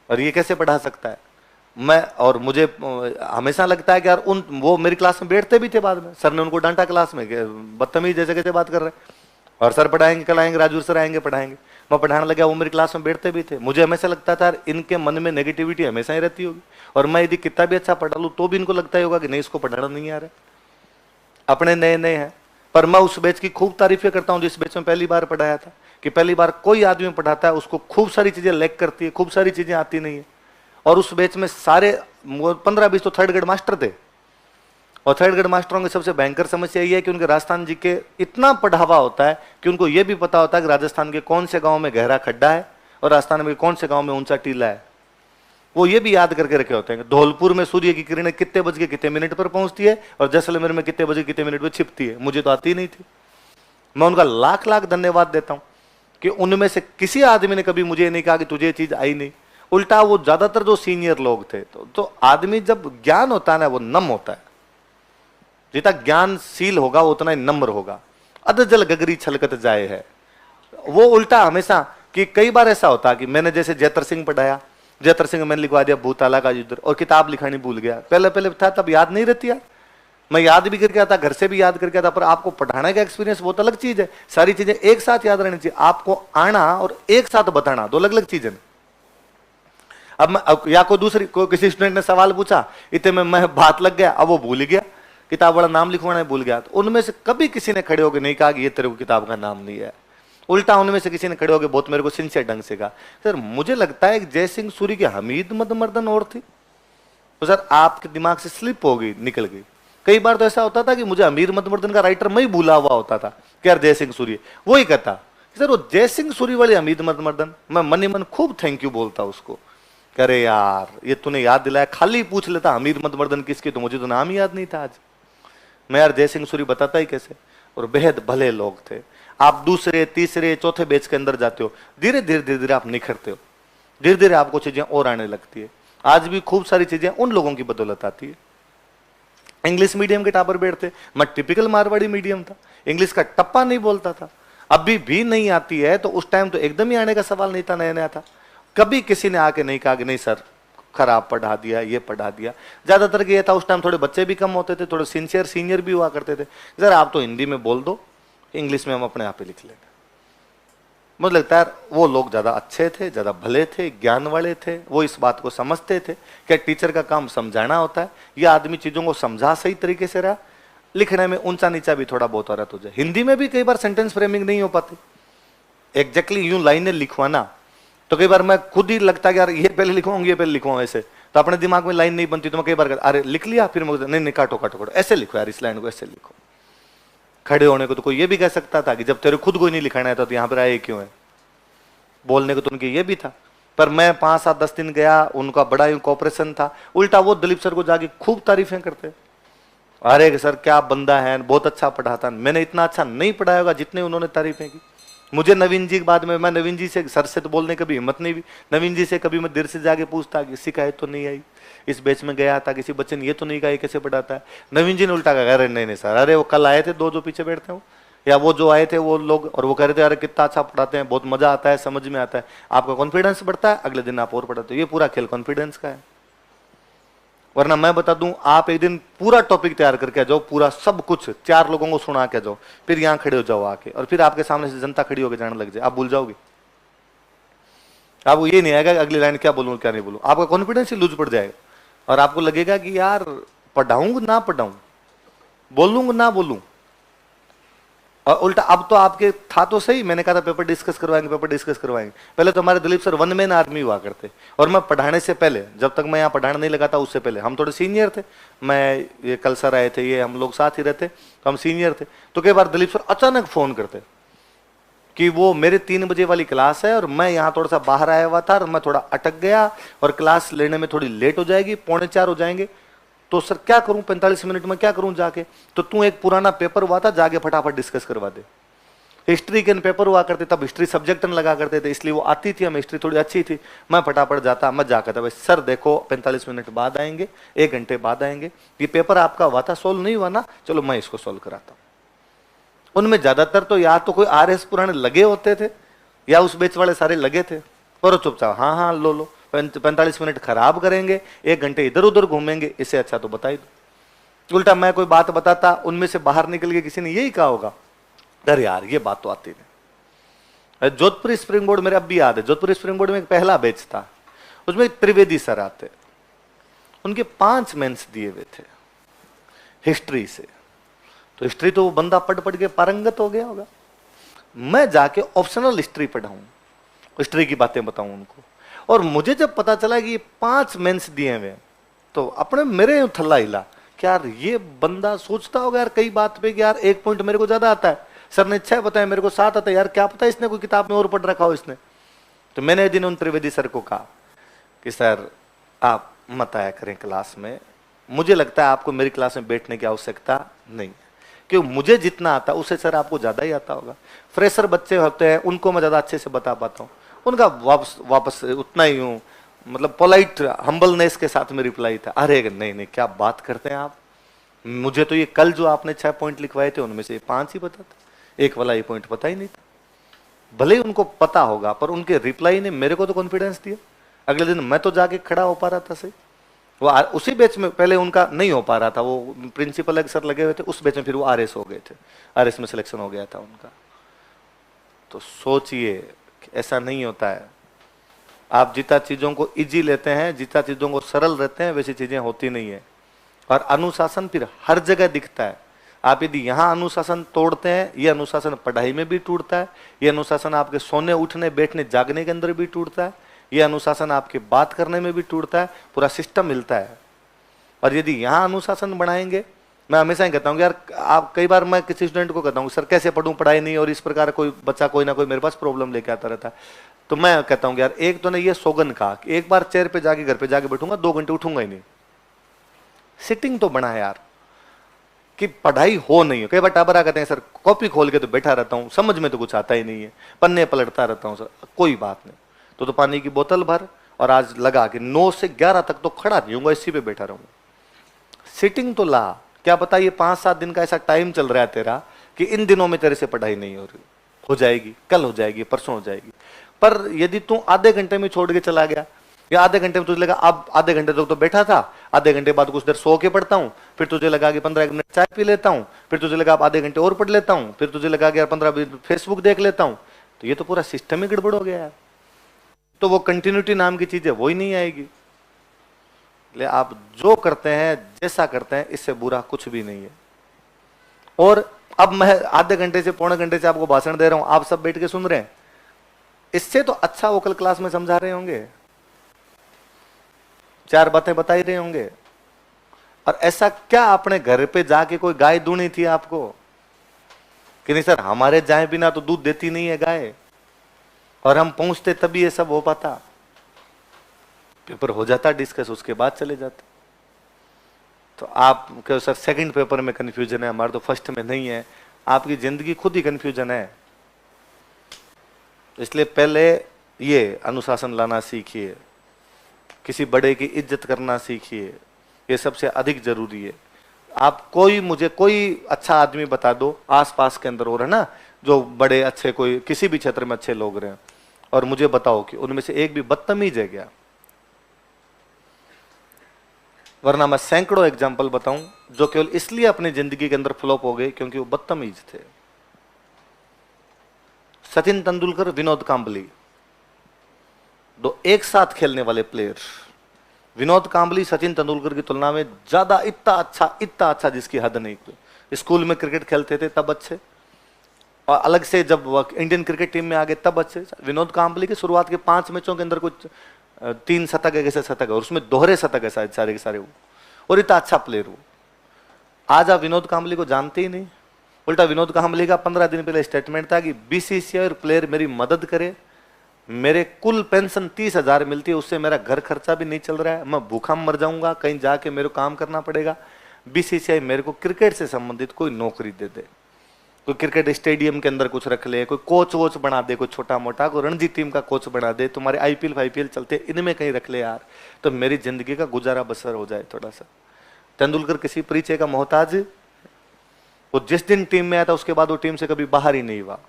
और ये कैसे पढ़ा सकता है। मैं और मुझे हमेशा लगता है कि यार वो मेरी क्लास में बैठते भी थे, बाद में सर ने उनको डांटा क्लास में, बदतमीज जैसे कैसे बात कर रहे हैं, और सर पढ़ाएंगे कल आएंगे, राजवीर सर आएंगे पढ़ाएंगे, मैं पढ़ाने लगा, वो मेरी क्लास में बैठते भी थे। मुझे हमेशा लगता था इनके मन में नेगेटिविटी हमेशा ही रहती होगी, और मैं यदि कितना भी अच्छा पढ़ा लूँ तो भी इनको लगता ही होगा कि नहीं इसको पढ़ाना नहीं आ रहा, अपने नए हैं। पर मैं उस बैच की खूब तारीफें करता हूँ जिस बैच में पहली बार पढ़ाया था, कि पहली बार कोई आदमी पढ़ाता है उसको खूब सारी चीजें लैक करती है, खूब सारी चीजें आती नहीं है। और उस बैच में सारे 15-20 तो थर्ड ग्रेड मास्टर थे, और थर्ड ग्रेड मास्टरों की सबसे भयंकर समस्या यही है कि उनके राजस्थान जी के इतना पढ़ावा होता है कि उनको यह भी पता होता है कि राजस्थान के कौन से गांव में गहरा खड्डा है और राजस्थान में कौन से गांव में ऊंचा टीला है। वो ये भी याद करके रखे होते हैं धौलपुर में सूर्य की किरणें कितने बज के कितने मिनट पर पहुंचती है और जैसलमेर में कितने बजे कितने मिनट पर छिपती है। मुझे तो आती नहीं थी। मैं उनका लाख लाख धन्यवाद देता हूं कि उनमें से किसी आदमी ने कभी मुझे नहीं कहा कि तुझे ये चीज आई नहीं। उल्टा वो ज्यादातर जो सीनियर लोग थे, तो आदमी जब ज्ञान होता है ना वो नम होता है, जितना ज्ञानशील होगा वो उतना ही नम्र होगा। अधजल गगरी छलकत जाए है, वो उल्टा हमेशा कि कई बार ऐसा होता कि मैंने जैसे जयतर सिंह पढ़ाया, जयतर सिंह मैंने लिखवा दिया भूताला का युद्ध और किताब लिखानी भूल गया। पहले था तब याद नहीं रहती यार, मैं याद भी करके आता, घर से भी याद करके आता, पर आपको पढ़ाने का एक्सपीरियंस बहुत अलग चीज है। सारी चीजें एक साथ याद रहनी चाहिए, आपको आना और एक साथ बताना दो अलग अलग चीजें। अब या कोई दूसरी किसी स्टूडेंट ने सवाल पूछा, इतने में मैं बात लग गया, अब वो भूल गया, किताब वाला नाम लिखवाना भूल गया, तो उनमें से कभी किसी ने खड़े होकर नहीं कहा कि ये तेरे को किताब का नाम नहीं है। उल्टा उनमें से किसी ने खड़े होकर बहुत मेरे को सिंसियर ढंग से कहा, सर मुझे लगता है कि जयसिंह सूरी की हमीद मदमर्दन और थी। तो सर आपके दिमाग से स्लिप हो गई, निकल गई। कई बार तो ऐसा होता था कि मुझे अमीर मदमर्दन का राइटर मैं ही भूला हुआ होता था कि यार जयसिंह सूरी, वो ही कहता सर वो जयसिंह सूरी वाली अमीर मदमर्दन, मैं मन ही मन खूब थैंक यू बोलता उसको, अरे यार ये तूने याद दिलाया, खाली पूछ लेता अमीर मदमर्दन किसकी, तो मुझे तो नाम ही याद नहीं था आज। मैं यार जयसिंह सूरी बताता ही कैसे। और बेहद भले लोग थे। आप दूसरे तीसरे चौथे बैच के अंदर जाते हो, धीरे धीरे धीरे धीरे आप निखरते हो, धीरे धीरे आपको चीजें और आने लगती है। आज भी खूब सारी चीजें उन लोगों की बदौलत आती है। इंग्लिश मीडियम के टापर बैठते, मैं टिपिकल मारवाड़ी मीडियम था, इंग्लिश का टप्पा नहीं बोलता था। अभी भी नहीं आती है तो उस टाइम तो एकदम ही आने का सवाल नहीं था, नया नया था। कभी किसी ने आके नहीं कहा कि नहीं सर खराब पढ़ा दिया, ये पढ़ा दिया। ज्यादातर ये था उस टाइम थोड़े बच्चे भी कम होते थे, थोड़े सिंसियर सीनियर भी हुआ करते थे, सर आप तो हिंदी में बोल दो, इंग्लिश में हम अपने आप ही लिख लेंगे। मुझे लगता है वो लोग ज्यादा अच्छे थे, ज्यादा भले थे, ज्ञान वाले थे, वो इस बात को समझते थे कि टीचर का काम समझाना होता है। ये आदमी चीजों को समझा सही तरीके से रहा, लिखने में ऊंचा नीचा भी थोड़ा बहुत हो रहा तुझे। हिंदी में भी कई बार सेंटेंस फ्रेमिंग नहीं हो पाती, एग्जैक्टली यूं लाइनें लिखवाना, तो कई बार मैं खुद ही लगता कि यार ये पहले लिखवाऊंगी, ये पहले लिखवाऊं, ऐसे तो अपने दिमाग में लाइन नहीं बनती, तो मैं कई बार अरे लिख लिया, फिर मैं नहीं नहीं काटो काटो काटो, ऐसे लिखो यार, इस लाइन को ऐसे लिखो। खड़े होने को तो कोई ये भी कह सकता था कि जब तेरे खुद को ही नहीं लिखाना है तो यहाँ पर आए क्यों है। बोलने को तो उनकी ये भी था, पर मैं 5-7-10 दिन गया, उनका बड़ा ही कोऑपरेशन था। उल्टा वो दिलीप सर को जाके खूब तारीफें करते, अरे सर क्या बंदा है, बहुत अच्छा पढ़ाता। मैंने इतना अच्छा नहीं पढ़ाया होगा जितने उन्होंने तारीफें की। मुझे नवीन जी के बाद में, मैं नवीन जी से सर से तो बोलने कभी हिम्मत नहीं हुई, नवीन जी से कभी मैं देर से जाके पूछता कि शिकायत तो नहीं आई, इस बैच में गया था किसी बच्चे ने ये तो नहीं कहा कैसे पढ़ाता है। नवीन जी ने उल्टा कहा अरे नहीं नहीं सर, अरे वो कल आए थे दो जो पीछे बैठते हो, या वो जो आए थे वो लोग, और वो कह रहे थे अरे कितना अच्छा पढ़ाते हैं, बहुत मजा आता है, समझ में आता है, आपका कॉन्फिडेंस बढ़ता है, अगले दिन आप और पढ़ाते हो। ये पूरा खेल कॉन्फिडेंस का है। वरना मैं बता दूं, आप एक दिन पूरा टॉपिक तैयार करके आ जाओ, पूरा सब कुछ 4 लोगों को सुना के जाओ, फिर यहां खड़े हो जाओ आके, और फिर आपके सामने से जनता खड़ी होकर जाने लग जाए, आप भूल जाओगे। आपको ये नहीं आएगा अगली लाइन क्या बोलूं क्या नहीं बोलूं, आपका कॉन्फिडेंस ही लूज पड़ जाएगा, और आपको लगेगा कि यार पढ़ाऊंगा ना पढ़ाऊं, बोलूंगा ना बोलूं। और उल्टा अब तो आपके था तो सही, मैंने कहा था पेपर डिस्कस करवाएंगे, पेपर डिस्कस करवाएंगे। पहले तो हमारे Dilip sir one man army हुआ करते, और मैं पढ़ाने से पहले, जब तक मैं यहाँ पढ़ाने नहीं लगा था उससे पहले, हम थोड़े सीनियर थे, मैं ये कल सर आए थे, ये हम लोग साथ ही रहते, तो हम सीनियर थे। तो कई बार दिलीप सर अचानक फोन करते कि वो मेरे 3 बजे वाली क्लास है और मैं यहाँ थोड़ा सा बाहर आया हुआ था और मैं थोड़ा अटक गया और क्लास लेने में थोड़ी लेट हो जाएगी, 3:45 हो जाएंगे, तो सर क्या करूं 45 मिनट में क्या करूं जाके, तो तू एक पुराना पेपर हुआ था जाके फटाफट डिस्कस करवा दे। हिस्ट्री के पेपर हुआ करते, तब हिस्ट्री सब्जेक्ट लगा करते थे, इसलिए वो आती थी, हमें हिस्ट्री थोड़ी अच्छी थी, मैं फटाफट जाता, मैं जाकर था भाई सर देखो 45 मिनट बाद आएंगे, 1 घंटे बाद आएंगे, ये पेपर आपका हुआ था सोल्व नहीं हुआ ना, चलो मैं इसको सोल्व कराता हूँ। उनमें ज्यादातर तो या तो कोई RS पुराने लगे होते थे या उस बेच वाले सारे लगे थे, और चुपचाप हाँ हाँ लो लो, 45 मिनट खराब करेंगे, 1 घंटे इधर उधर घूमेंगे, इससे अच्छा तो बता ही दो। उल्टा मैं कोई बात बताता, उनमें से बाहर निकल के किसी ने यही कहा होगा अरे यार ये बात तो आती नहीं। जोधपुर स्प्रिंग बोर्ड मेरे अब भी याद है, जोधपुर स्प्रिंग बोर्ड में एक पहला बैच था, उसमें त्रिवेदी सर आते, उनके 5 मेंस दिए हुए थे हिस्ट्री से, तो हिस्ट्री तो वो बंदा पढ़ पढ़ के पारंगत हो गया होगा। मैं जाके ऑप्शनल हिस्ट्री पढ़ाऊं, हिस्ट्री की बातें बताऊं उनको, और मुझे जब पता चला कि ये 5 मेंस दिए हुए, तो अपने मेरे थल्ला हिला कि यार ये बंदा सोचता होगा यार कई बात पे कि यार 1 पॉइंट मेरे को ज्यादा आता है, सर ने 6 बताया मेरे को 7 आता है, यार क्या पता इसने कोई किताब में और पढ़ रखा हो इसने। तो मैंने एक दिन उन त्रिवेदी सर को कहा कि सर आप मत आया करें क्लास में, मुझे लगता है आपको मेरी क्लास में बैठने की आवश्यकता नहीं, क्योंकि मुझे जितना आता उससे सर आपको ज्यादा ही आता होगा। फ्रेशर बच्चे होते हैं उनको मैं ज्यादा अच्छे से बता पाता हूँ, उनका वापस उतना ही हूँ, मतलब पोलाइट हम्बलनेस के साथ में रिप्लाई था, अरे नहीं नहीं क्या बात करते हैं आप, मुझे तो ये कल जो आपने 6 पॉइंट लिखवाए थे उनमें से 5 ही पता था, 1 वाला ये पॉइंट पता ही नहीं था। भले ही उनको पता होगा, पर उनके रिप्लाई ने मेरे को तो कॉन्फिडेंस दिया। अगले दिन मैं तो जाके खड़ा हो पा रहा था सही, वो उसी बैच में पहले उनका नहीं हो पा रहा था, वो प्रिंसिपल सर लगे हुए थे उस बैच में, फिर वो RS हो गए थे, RS में सिलेक्शन हो गया था उनका। तो सोचिए ऐसा नहीं होता है, आप जितना चीजों को इजी लेते हैं, जितना चीजों को सरल रहते हैं, वैसी चीजें होती नहीं है। और अनुशासन फिर हर जगह दिखता है। आप यदि यहाँ अनुशासन तोड़ते हैं, ये अनुशासन पढ़ाई में भी टूटता है, ये अनुशासन आपके सोने उठने बैठने जागने के अंदर भी टूटता है, ये अनुशासन आपके बात करने में भी टूटता है, पूरा सिस्टम मिलता है। और यदि यहाँ अनुशासन बनाएंगे, मैं हमेशा ही कहता हूँ यार, आप कई बार मैं किसी स्टूडेंट को कहता हूँ सर कैसे पढ़ूं, पढ़ाई नहीं, और इस प्रकार कोई बच्चा कोई ना कोई मेरे पास प्रॉब्लम लेके आता रहता है। तो मैं कहता हूँ यार, एक तो ने ये सौगन कहा कि एक बार चेयर पे जाके घर पे जाके बैठूंगा 2 घंटे उठूंगा ही नहीं। सिटिंग तो बना है यार, कि पढ़ाई हो नहीं है। कई बार टाबरा कहते हैं सर कॉपी खोल के तो बैठा रहता हूँ, समझ में तो कुछ आता ही नहीं है, पन्ने पलटता रहता हूँ। सर कोई बात नहीं, तो पानी की बोतल भर, और आज लगा कि 9 से 11 तक तो खड़ा नहीं हूँ, इसी पे बैठा रहूंगा। सिटिंग तो ला, क्या पता ये 5-7 दिन का ऐसा टाइम चल रहा है तेरा कि इन दिनों में तेरे से पढ़ाई नहीं हो रही, हो जाएगी, कल हो जाएगी, परसों हो जाएगी। पर यदि तू आधे घंटे में छोड़ के चला गया, या आधे घंटे में तुझे लगा अब आधे घंटे तक तो बैठा था, आधे घंटे बाद कुछ देर सो के पढ़ता हूं, फिर तुझे लगा कि 15 मिनट चाय पी लेता हूं, फिर तुझे लगा अब आधे घंटे और पढ़ लेता हूं, फिर तुझे लगा कि यार 15 मिनट फेसबुक देख लेता हूं, तो ये तो पूरा सिस्टम ही गड़बड़ हो गया है। तो वो कंटिन्यूटी नाम की चीज है, वो ही नहीं आएगी। इसलिए आप जो करते हैं, जैसा करते हैं, इससे बुरा कुछ भी नहीं है। और अब मैं आधे घंटे से पौने घंटे से आपको भाषण दे रहा हूं, आप सब बैठ के सुन रहे हैं, इससे तो अच्छा वो कल क्लास में समझा रहे होंगे, 4 बातें बता ही रहे होंगे। और ऐसा क्या अपने घर पे जाके कोई गाय दूनी थी आपको कि नहीं सर हमारे जाए बिना तो दूध देती नहीं है गाय, और हम पहुंचते तभी ये सब हो पाता। पेपर हो जाता डिस्कस, उसके बाद चले जाते। तो आप कहो सर सेकंड पेपर में कंफ्यूजन है, हमारे तो फर्स्ट में नहीं है। आपकी जिंदगी खुद ही कंफ्यूजन है। इसलिए पहले ये अनुशासन लाना सीखिए, किसी बड़े की इज्जत करना सीखिए, ये सबसे अधिक जरूरी है। आप मुझे कोई अच्छा आदमी बता दो आसपास के अंदर, हो रहा है ना, जो बड़े अच्छे कोई किसी भी क्षेत्र में अच्छे लोग रहे, और मुझे बताओ कि उनमें से एक भी बदतमीज है क्या? वरना मैं सैकड़ों एग्जाम्पल बताऊं जो केवल इसलिए अपनी जिंदगी के अंदर फ्लॉप हो गए क्योंकि वो बदतमीज थे। सचिन तेंदुलकर, विनोद कांबली, 2 एक साथ खेलने वाले प्लेयर। विनोद कांबली सचिन तेंदुलकर की तुलना में ज्यादा इतना अच्छा जिसकी हद नहीं। स्कूल में क्रिकेट खेलते थे तब अच्छे, और अलग से जब इंडियन क्रिकेट टीम में आ गए तब अच्छे। विनोद कांबली की शुरुआत के 5 मैचों के अंदर कुछ 3 शतक ऐसे शतक है, और उसमें दोहरे शतक है सारे के सारे वो, और इतना अच्छा प्लेयर वो। आज आप विनोद कांबली को जानते ही नहीं। उल्टा विनोद कांबली का 15 दिन पहले स्टेटमेंट था कि बीसीसीआई और प्लेयर मेरी मदद करे, मेरे कुल पेंशन 30,000 मिलती है, उससे मेरा घर खर्चा भी नहीं चल रहा है, मैं भूखा मर जाऊंगा, कहीं जाके मेरे को काम करना पड़ेगा। बीसीसीआई मेरे को क्रिकेट से संबंधित कोई नौकरी दे दे, कोई क्रिकेट स्टेडियम के अंदर कुछ रख ले, कोई कोच वोच बना दे, कोई छोटा मोटा, कोई रणजी टीम का कोच बना दे, तुम्हारे आईपीएल चलते इनमें कहीं रख ले यार, तो मेरी जिंदगी का गुजारा बसर हो जाए थोड़ा सा। तेंदुलकर किसी परिचय का मोहताज, वो जिस दिन टीम में आया था उसके बाद वो टीम से कभी बाहर ही नहीं हुआ।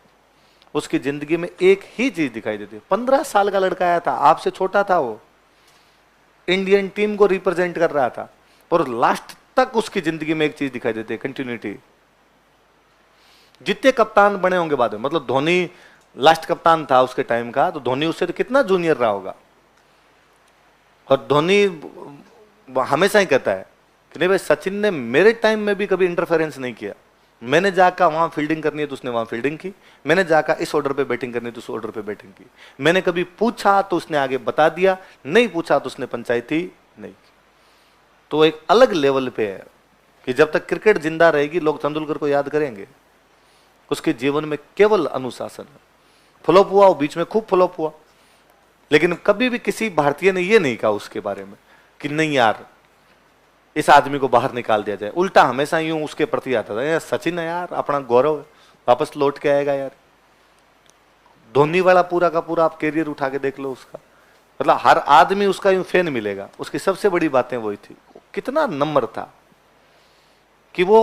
उसकी जिंदगी में एक ही चीज दिखाई देती है। 15 साल का लड़का आया था, आपसे छोटा था, वो इंडियन टीम को रिप्रेजेंट कर रहा था, पर लास्ट तक उसकी जिंदगी में एक चीज दिखाई देती है, कंटिन्यूटी। जितने कप्तान बने होंगे बाद में, मतलब धोनी लास्ट कप्तान था उसके टाइम का, तो धोनी उससे तो कितना जूनियर रहा होगा। और धोनी हमेशा ही कहता है कि नहीं भाई, सचिन ने मेरे टाइम में भी कभी इंटरफेरेंस नहीं किया। मैंने जाकर वहां फील्डिंग करनी है तो उसने वहां फील्डिंग की, मैंने जाकर इस ऑर्डर पे बैटिंग करनी है तो उस ऑर्डर पे बैटिंग की, मैंने कभी पूछा तो उसने आगे बता दिया, नहीं पूछा तो उसने पंचायती नहीं की। तो एक अलग लेवल पे है कि जब तक क्रिकेट जिंदा रहेगी लोग तेंदुलकर को याद करेंगे। उसके जीवन में केवल अनुशासन है। फ्लॉप हुआ, वो बीच में खूब फ्लॉप हुआ, लेकिन कभी भी किसी भारतीय ने ये नहीं कहा उसके बारे में कि नहीं यार इस आदमी को बाहर निकाल दिया जाए। उल्टा हमेशा यूं उसके प्रति आता था, यार सचिन है यार, अपना गौरव है, वापस लौट के आएगा यार। धोनी वाला पूरा का पूरा आप कैरियर उठा के देख लो उसका, मतलब हर आदमी उसका यूं फैन मिलेगा। उसकी सबसे बड़ी बातें वही थी, कितना नंबर था कि वो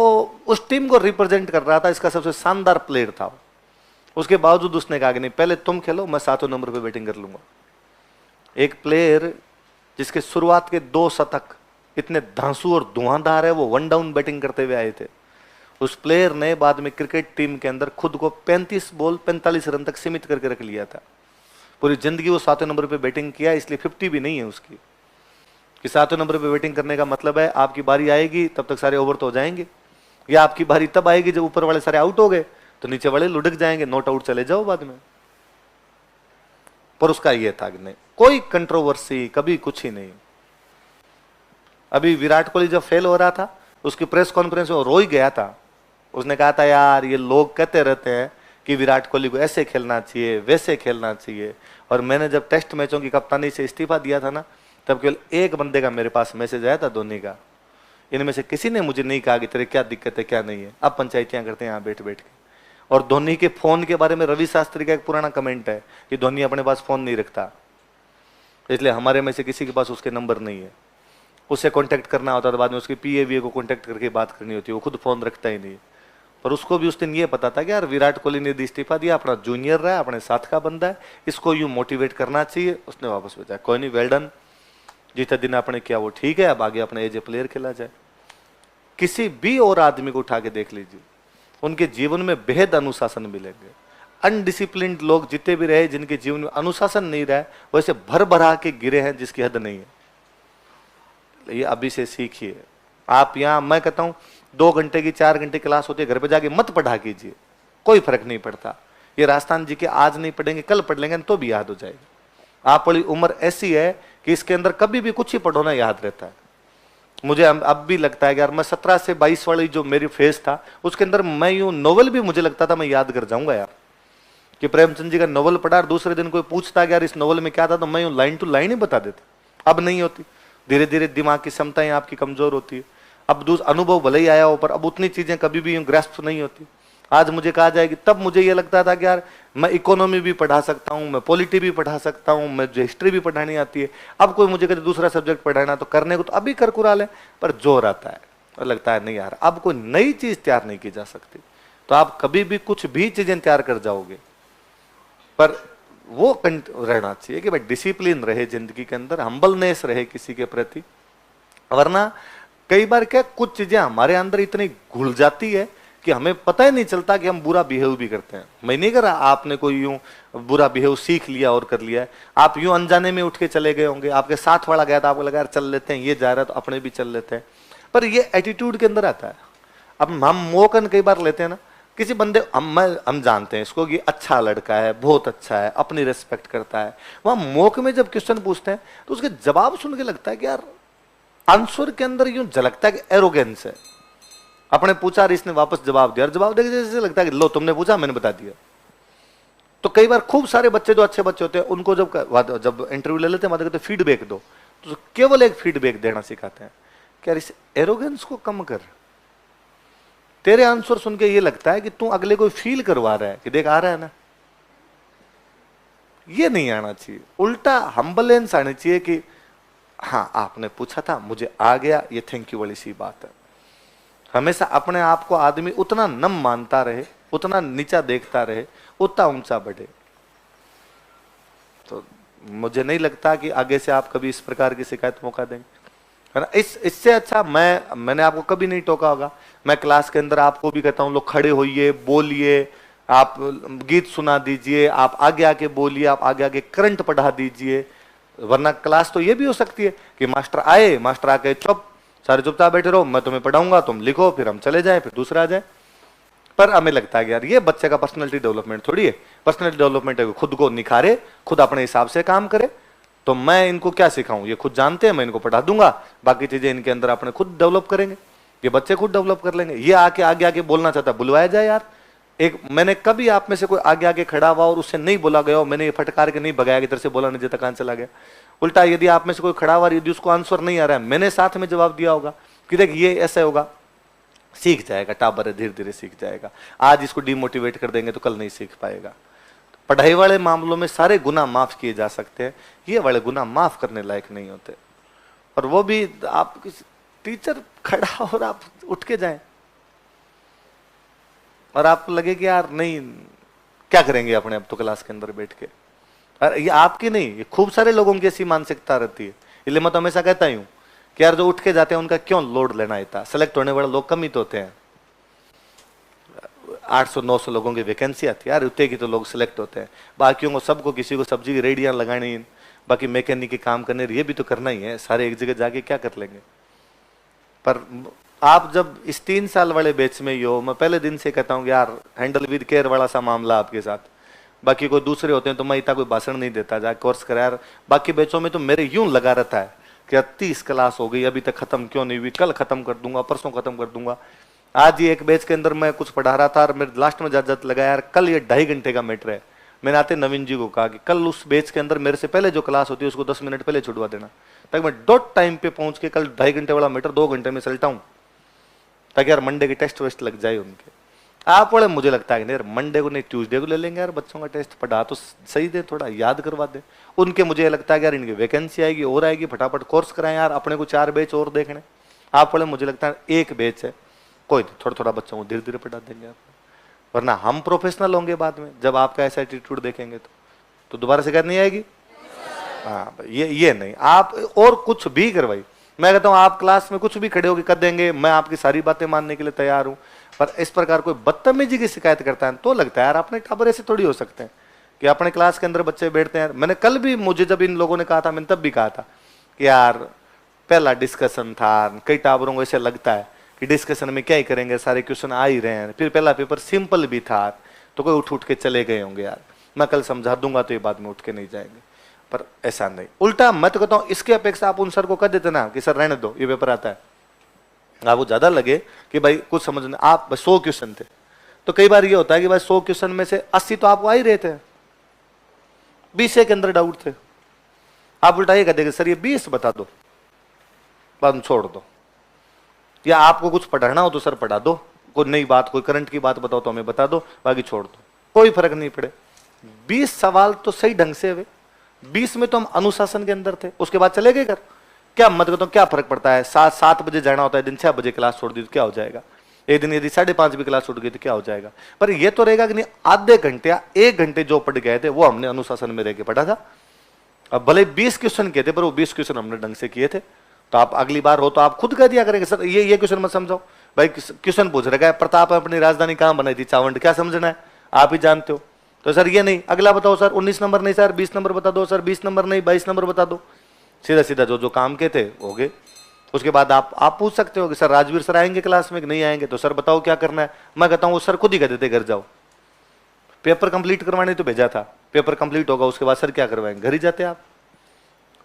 उस टीम को रिप्रेजेंट कर रहा था, इसका सबसे शानदार प्लेयर था। उसके बावजूद उसने कहा कि नहीं पहले तुम खेलो, मैं 7वें नंबर पे बैटिंग कर लूंगा। एक प्लेयर जिसके शुरुआत के 2 शतक इतने धांसू और धुआंधार है, वो 1 डाउन बैटिंग करते हुए आए थे। उस प्लेयर ने बाद में क्रिकेट टीम के अंदर खुद को 35 बॉल 45 रन तक सीमित करके रख लिया था। पूरी जिंदगी वो 7वें नंबर पे बैटिंग किया, इसलिए 50 भी नहीं है उसकी। कि 7वें नंबर पे वेटिंग करने का मतलब है आपकी बारी आएगी तब तक सारे ओवर तो हो जाएंगे, या आपकी बारी तब आएगी जब ऊपर वाले सारे आउट हो गए तो नीचे वाले लुढ़क जाएंगे, नॉट आउट चले जाओ बाद में। पर उसका ये था कि नहीं, कोई कंट्रोवर्सी कभी कुछ ही नहीं। अभी विराट कोहली जब फेल हो रहा था उसकी प्रेस कॉन्फ्रेंस में रो ही गया था। उसने कहा था यार ये लोग कहते रहते हैं कि विराट कोहली को ऐसे खेलना चाहिए वैसे खेलना चाहिए, और मैंने जब टेस्ट मैचों की कप्तानी से इस्तीफा दिया था ना, तब केवल एक बंदे का मेरे पास मैसेज आया था, धोनी का। इनमें से किसी ने मुझे नहीं कहा कि तेरे क्या दिक्कत है क्या नहीं है। अब पंचायतियां करते हैं यहाँ बैठ बैठ के। और धोनी के फोन के बारे में रवि शास्त्री का एक पुराना कमेंट है कि धोनी अपने पास फोन नहीं रखता, इसलिए हमारे में से किसी के पास उसके नंबर नहीं है। उसे कांटेक्ट करना होता था बाद में उसके पीए को कांटेक्ट करके बात करनी होती है, वो खुद फोन रखता ही नहीं। पर उसको भी उस दिन ये पता था कि यार विराट कोहली ने इस्तीफा दिया, अपना जूनियर रहा, अपने साथ का बंदा है, इसको यूं मोटिवेट करना चाहिए। उसने वापस भेजा, कोई नहीं, वेल डन, जितना दिन आपने किया वो ठीक है, अब आगे अपने एज ए प्लेयर खेला जाए। किसी भी और आदमी को उठा के देख लीजिए, उनके जीवन में बेहद अनुशासन मिलेंगे। अनडिसिप्लिन्ड लोग जितने भी रहे, जिनके जीवन में अनुशासन नहीं रहा है, वैसे भर भरा के गिरे हैं जिसकी हद नहीं है। ये अभी से सीखिए। आप यहाँ, मैं कहता हूँ 2 घंटे की 4 घंटे क्लास होती है, घर पे जाके मत पढ़ा कीजिए, कोई फर्क नहीं पड़ता। ये राजस्थान जी के आज नहीं पढ़ेंगे कल पढ़ लेंगे तो भी याद हो जाएगा। आप वाली उम्र ऐसी है कि इसके अंदर कभी भी कुछ ही पढ़ो ना याद रहता है। मुझे अब भी लगता है कि यार मैं 17 से 22 वाली जो मेरी फेज था उसके अंदर मैं यूं नोवेल भी मुझे लगता था मैं याद कर जाऊंगा यार, कि प्रेमचंद जी का नोवेल पढ़ा और दूसरे दिन कोई पूछता कि यार इस नोवेल में क्या था, तो मैं यूं लाइन टू लाइन ही बता देता। अब नहीं होती, धीरे धीरे दिमाग की क्षमताएं आपकी कमजोर होती है। अब अनुभव भले ही आया हो पर अब उतनी चीजें कभी भी ग्रैस्प नहीं होती। आज मुझे कहा जाएगी, तब मुझे ये लगता था कि यार मैं इकोनॉमी भी पढ़ा सकता हूँ, मैं पॉलिटी भी पढ़ा सकता हूँ, मैं हिस्ट्री भी पढ़ानी आती है। अब कोई मुझे कहते दूसरा सब्जेक्ट पढ़ाना तो करने को तो अभी कर कुरा ले, पर जोर आता है और लगता है नहीं यार अब कोई नई चीज तैयार नहीं की जा सकती। तो आप कभी भी कुछ भी चीजें तैयार कर जाओगे, पर वो रहना चाहिए कि भाई डिसिप्लिन रहे जिंदगी के अंदर, हम्बलनेस रहे किसी के प्रति। वरना कई बार क्या कुछ चीजें हमारे अंदर इतनी घुल जाती है कि हमें पता ही नहीं चलता कि हम बुरा बिहेव भी करते हैं। मैं नहीं कर रहा, आपने कोई यूं बुरा बिहेव सीख लिया और कर लिया है, आप यूं अनजाने में उठ के चले गए होंगे, आपके साथ वाला गया था, आपको लगा यार चल लेते हैं, ये जा रहा है तो अपने भी चल लेते हैं, पर ये एटीट्यूड के अंदर आता है। अब हम मौकन कई बार लेते हैं ना, किसी बंदे हम जानते हैं इसको कि अच्छा लड़का है, बहुत अच्छा है, अपनी रिस्पेक्ट करता है, वहां मौके में जब क्वेश्चन पूछते हैं तो उसके जवाब सुन के लगता है कि यार आंसर के अंदर यूं झलकता है कि एरोगेंस है। अपने पूछा और इसने वापस जवाब दिया, और जवाब देके जैसे लगता है कि लो तुमने पूछा मैंने बता दिया। तो कई बार खूब सारे बच्चे जो अच्छे बच्चे होते हैं उनको जब इंटरव्यू ले लेते हैं कहते फीडबैक दो, तो केवल एक फीडबैक देना सिखाते हैं कि यार इस एरोगेंस को कम कर। तेरे आंसर सुन के ये लगता है कि तू अगले को फील करवा रहा है कि देख आ रहा है ना। ये नहीं आना चाहिए, उल्टा हम्बलेंस आनी चाहिए कि हाँ आपने पूछा था मुझे आ गया, ये थैंक यू वाली सी बात है। हमेशा अपने आप को आदमी उतना नम मानता रहे, उतना नीचा देखता रहे, उतना ऊंचा बढ़े। तो मुझे नहीं लगता कि आगे से आप कभी इस प्रकार की शिकायत मौका देंगे, है ना। इससे अच्छा मैंने आपको कभी नहीं टोका होगा। मैं क्लास के अंदर आपको भी कहता हूं लोग खड़े होइए, बोलिए, आप गीत सुना दीजिए, आप आगे आके बोलिए, आप आगे आगे करंट पढ़ा दीजिए। वरना क्लास तो ये भी हो सकती है कि मास्टर आए, मास्टर आके चुप, सारे चुपचाप बैठे रहो, मैं तुम्हें पढ़ाऊंगा, तुम लिखो, फिर हम चले जाए, फिर दूसरा आ जाए। पर हमें लगता है कि यार ये बच्चे का पर्सनैलिटी डेवलपमेंट थोड़ी है। पर्सनैलिटी डेवलपमेंट है खुद को निखारे, खुद अपने हिसाब से काम करे। तो मैं इनको क्या सिखाऊं, ये खुद जानते हैं, मैं इनको पढ़ा दूंगा, बाकी चीजें इनके अंदर अपने खुद डेवलप करेंगे, ये बच्चे खुद डेवलप कर लेंगे। ये आके आगे आगे बोलना चाहता है, बुलवाया जाए यार। एक मैंने कभी आप में से कोई आगे आगे खड़ा हुआ और उससे नहीं बोला गया, मैंने ये फटकार के नहीं भगाया कि तेरे से बोला नहीं जाता, कहां चला गया। उल्टा यदि आप में से कोई खड़ा हुआ, यदि उसको आंसर नहीं आ रहा है, मैंने साथ में जवाब दिया होगा कि देख ये ऐसा होगा, सीख जाएगा, टाबर है, धीरे धीरे सीख जाएगा। आज इसको डिमोटिवेट कर देंगे तो कल नहीं सीख पाएगा। पढ़ाई वाले मामलों में सारे गुनाह माफ किए जा सकते हैं, ये वाले गुनाह माफ करने लायक नहीं होते। और वो भी आप टीचर खड़ा और आप उठ के जाएं और आपको लगे कि यार नहीं क्या करेंगे अपने अब तो क्लास के अंदर बैठ के। और ये आपकी नहीं, ये खूब सारे लोगों की ऐसी मानसिकता रहती है। इसलिए मैं तो हमेशा कहता ही हूं कि यार जो उठ के जाते हैं उनका क्यों लोड लेना इतना। सेलेक्ट होने वाले लोग कम ही तो होते हैं, 800-900 लोगों की वैकेंसी आती है यार, उतने की तो लोग सिलेक्ट होते हैं। बाकियों को सबको, किसी को सब्जी की रेडियां लगानी, बाकी मैकेनिक के काम करने ये भी तो करना ही है, सारे एक जगह जाके क्या कर लेंगे। पर आप जब इस 3 साल वाले बैच में ही हो, मैं पहले दिन से कहता हूँ यार हैंडल विद केयर वाला सा मामला आपके साथ। बाकी कोई दूसरे होते हैं तो मैं इतना कोई भाषण नहीं देता, जाके कोर्स करा यार। बाकी बैचों में तो मेरे यूं लगा रहता है कि 30 क्लास हो गई अभी तक खत्म क्यों नहीं हुई, कल खत्म कर दूंगा, परसों खत्म कर दूंगा। आज ही एक बैच के अंदर मैं कुछ पढ़ा रहा था और मेरे लास्ट में जात लगा यार कल ये 2.5 घंटे का मैटर है। मैंने आते नवीन जी को कहा कि कल उस बैच के अंदर मेरे से पहले जो क्लास होती है उसको 10 मिनट पहले छुड़वा देना, ताकि मैं डॉट टाइम पे पहुंच के कल 2.5 घंटे वाला मैटर 2 घंटे में सलटाऊं, ताकि यार मंडे के टेस्ट वेस्ट लग जाए उनके। आप बोले मुझे लगता है कि यार मंडे को नहीं ट्यूसडे को ले लेंगे यार बच्चों का टेस्ट, पढ़ा तो सही दे, थोड़ा याद करवा दे उनके। मुझे लगता है कि यार इनकी वैकेंसी आएगी और आएगी, फटाफट कोर्स कराएं यार, अपने को 4 बैच और देखने। आप बोले मुझे लगता है एक बैच है, कोई थोड़ा थोड़ा बच्चों को धीरे धीरे पढ़ा देंगे आप, वरना हम प्रोफेशनल होंगे बाद में जब आपका ऐसा एटीट्यूड देखेंगे तो दोबारा शिकायत नहीं आएगी। हाँ ये नहीं, आप और कुछ भी करवाई, मैं कहता हूँ आप क्लास में कुछ भी खड़े होकर कर देंगे, मैं आपकी सारी बातें मानने के लिए तैयार हूँ। पर इस प्रकार कोई बदतमीजी की शिकायत करता है तो लगता है यार अपने टाबर ऐसे थोड़ी हो सकते हैं कि अपने क्लास के अंदर बच्चे बैठते हैं। मैंने कल भी, मुझे जब इन लोगों ने कहा था, मैंने तब भी कहा था कि यार पहला डिस्कशन था, कई टाबरों को ऐसे लगता है कि डिस्कशन में क्या ही करेंगे, सारे क्वेश्चन आ ही रहे हैं, फिर पहला पेपर सिंपल भी था तो कोई उठ के चले गए होंगे यार, मैं कल समझा दूंगा तो ये बाद में उठ के नहीं जाएंगे। पर ऐसा नहीं, उल्टा मैं तो कहता हूँ इसके अपेक्षा आप उन सर को कह देते ना कि सर रहने दो ये पेपर आता है, आपको ज्यादा लगे कि भाई कुछ समझ नहीं, आप 100 क्वेश्चन थे तो कई बार ये होता है कि भाई 100 क्वेश्चन में से 80 तो आपको आ ही रहे थे, 20 के अंदर डाउट थे, आप उल्टा ये कह देंगे सर ये 20 बता दो, बाद में छोड़ दो, या आपको कुछ पढ़ाना हो तो सर पढ़ा दो, कोई नई बात, कोई करंट की बात बताओ तो हमें बता दो, बाकी छोड़ दो, कोई फर्क नहीं पड़े। 20 सवाल तो सही ढंग से हुए, 20 में तो हम अनुशासन के अंदर थे, उसके बाद चले गए घर। क्या मत कहता हूँ क्या फर्क पड़ता है, 7 बजे जाना होता है, दिन 6 बजे क्लास छोड़ दी तो क्या हो जाएगा, एक दिन यदि 5:30 भी क्लास छूट गई तो क्या हो जाएगा। पर यह तो रहेगा कि नहीं आधे घंटे या 1 घंटे जो पढ़ गए थे वो हमने अनुशासन में रह के पढ़ा था। अब भले 20 क्वेश्चन किए थे पर वो 20 क्वेश्चन हमने ढंग से किए थे। तो आप अगली बार हो तो आप खुद कह दिया करेंगे सर ये क्वेश्चन मत समझाओ, भाई क्वेश्चन पूछ रखा है प्रताप अपनी राजधानी कहां बनाई थी, चावंड, क्या समझना है आप ही जानते हो। तो सर ये नहीं, अगला बताओ सर 19 नंबर नहीं सर 20 नंबर बता दो, सर 20 नंबर नहीं 22 नंबर बता दो, सीधा सीधा जो जो काम के थे हो गए। उसके बाद आप पूछ सकते हो कि सर राजवीर सर आएंगे क्लास में कि नहीं आएंगे, तो सर बताओ क्या करना है। मैं कहता हूँ वो सर खुद ही कह देते घर जाओ, पेपर कंप्लीट करवाने तो भेजा था, पेपर कंप्लीट होगा उसके बाद सर क्या करवाएंगे, घर ही जाते आप।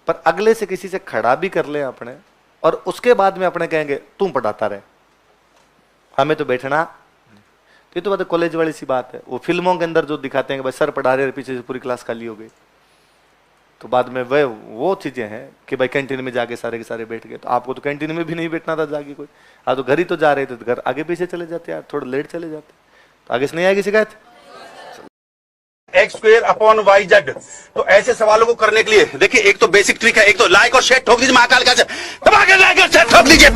पर अगले से किसी से खड़ा भी कर ले अपने और उसके बाद में अपने कहेंगे तुम पढ़ाता रहे, हमें तो बैठना। ये तो बात कॉलेज वाली सी बात है, वो फिल्मों के अंदर जो दिखाते हैं कि भाई सर पढ़ा रहे पीछे से पूरी क्लास खाली हो गई, तो बाद में वह वो चीजें हैं कि भाई कैंटीन में जाके सारे के सारे बैठ गए। तो आपको तो कैंटीन में भी नहीं बैठना था जाके कोई, आप तो घर ही तो जा रहे थे, तो घर आगे पीछे चले जाते यार, थोड़ा लेट चले जाते तो आगे से नहीं आएगी शिकायत। x² तो ऐसे सवालों को करने के लिए देखिए एक तो बेसिक ट्रिक है, एक तो लाइक और शेयर ठोक दीजिए, महाकाल का दबा के लाइक और शेयर ठोक लीजिए।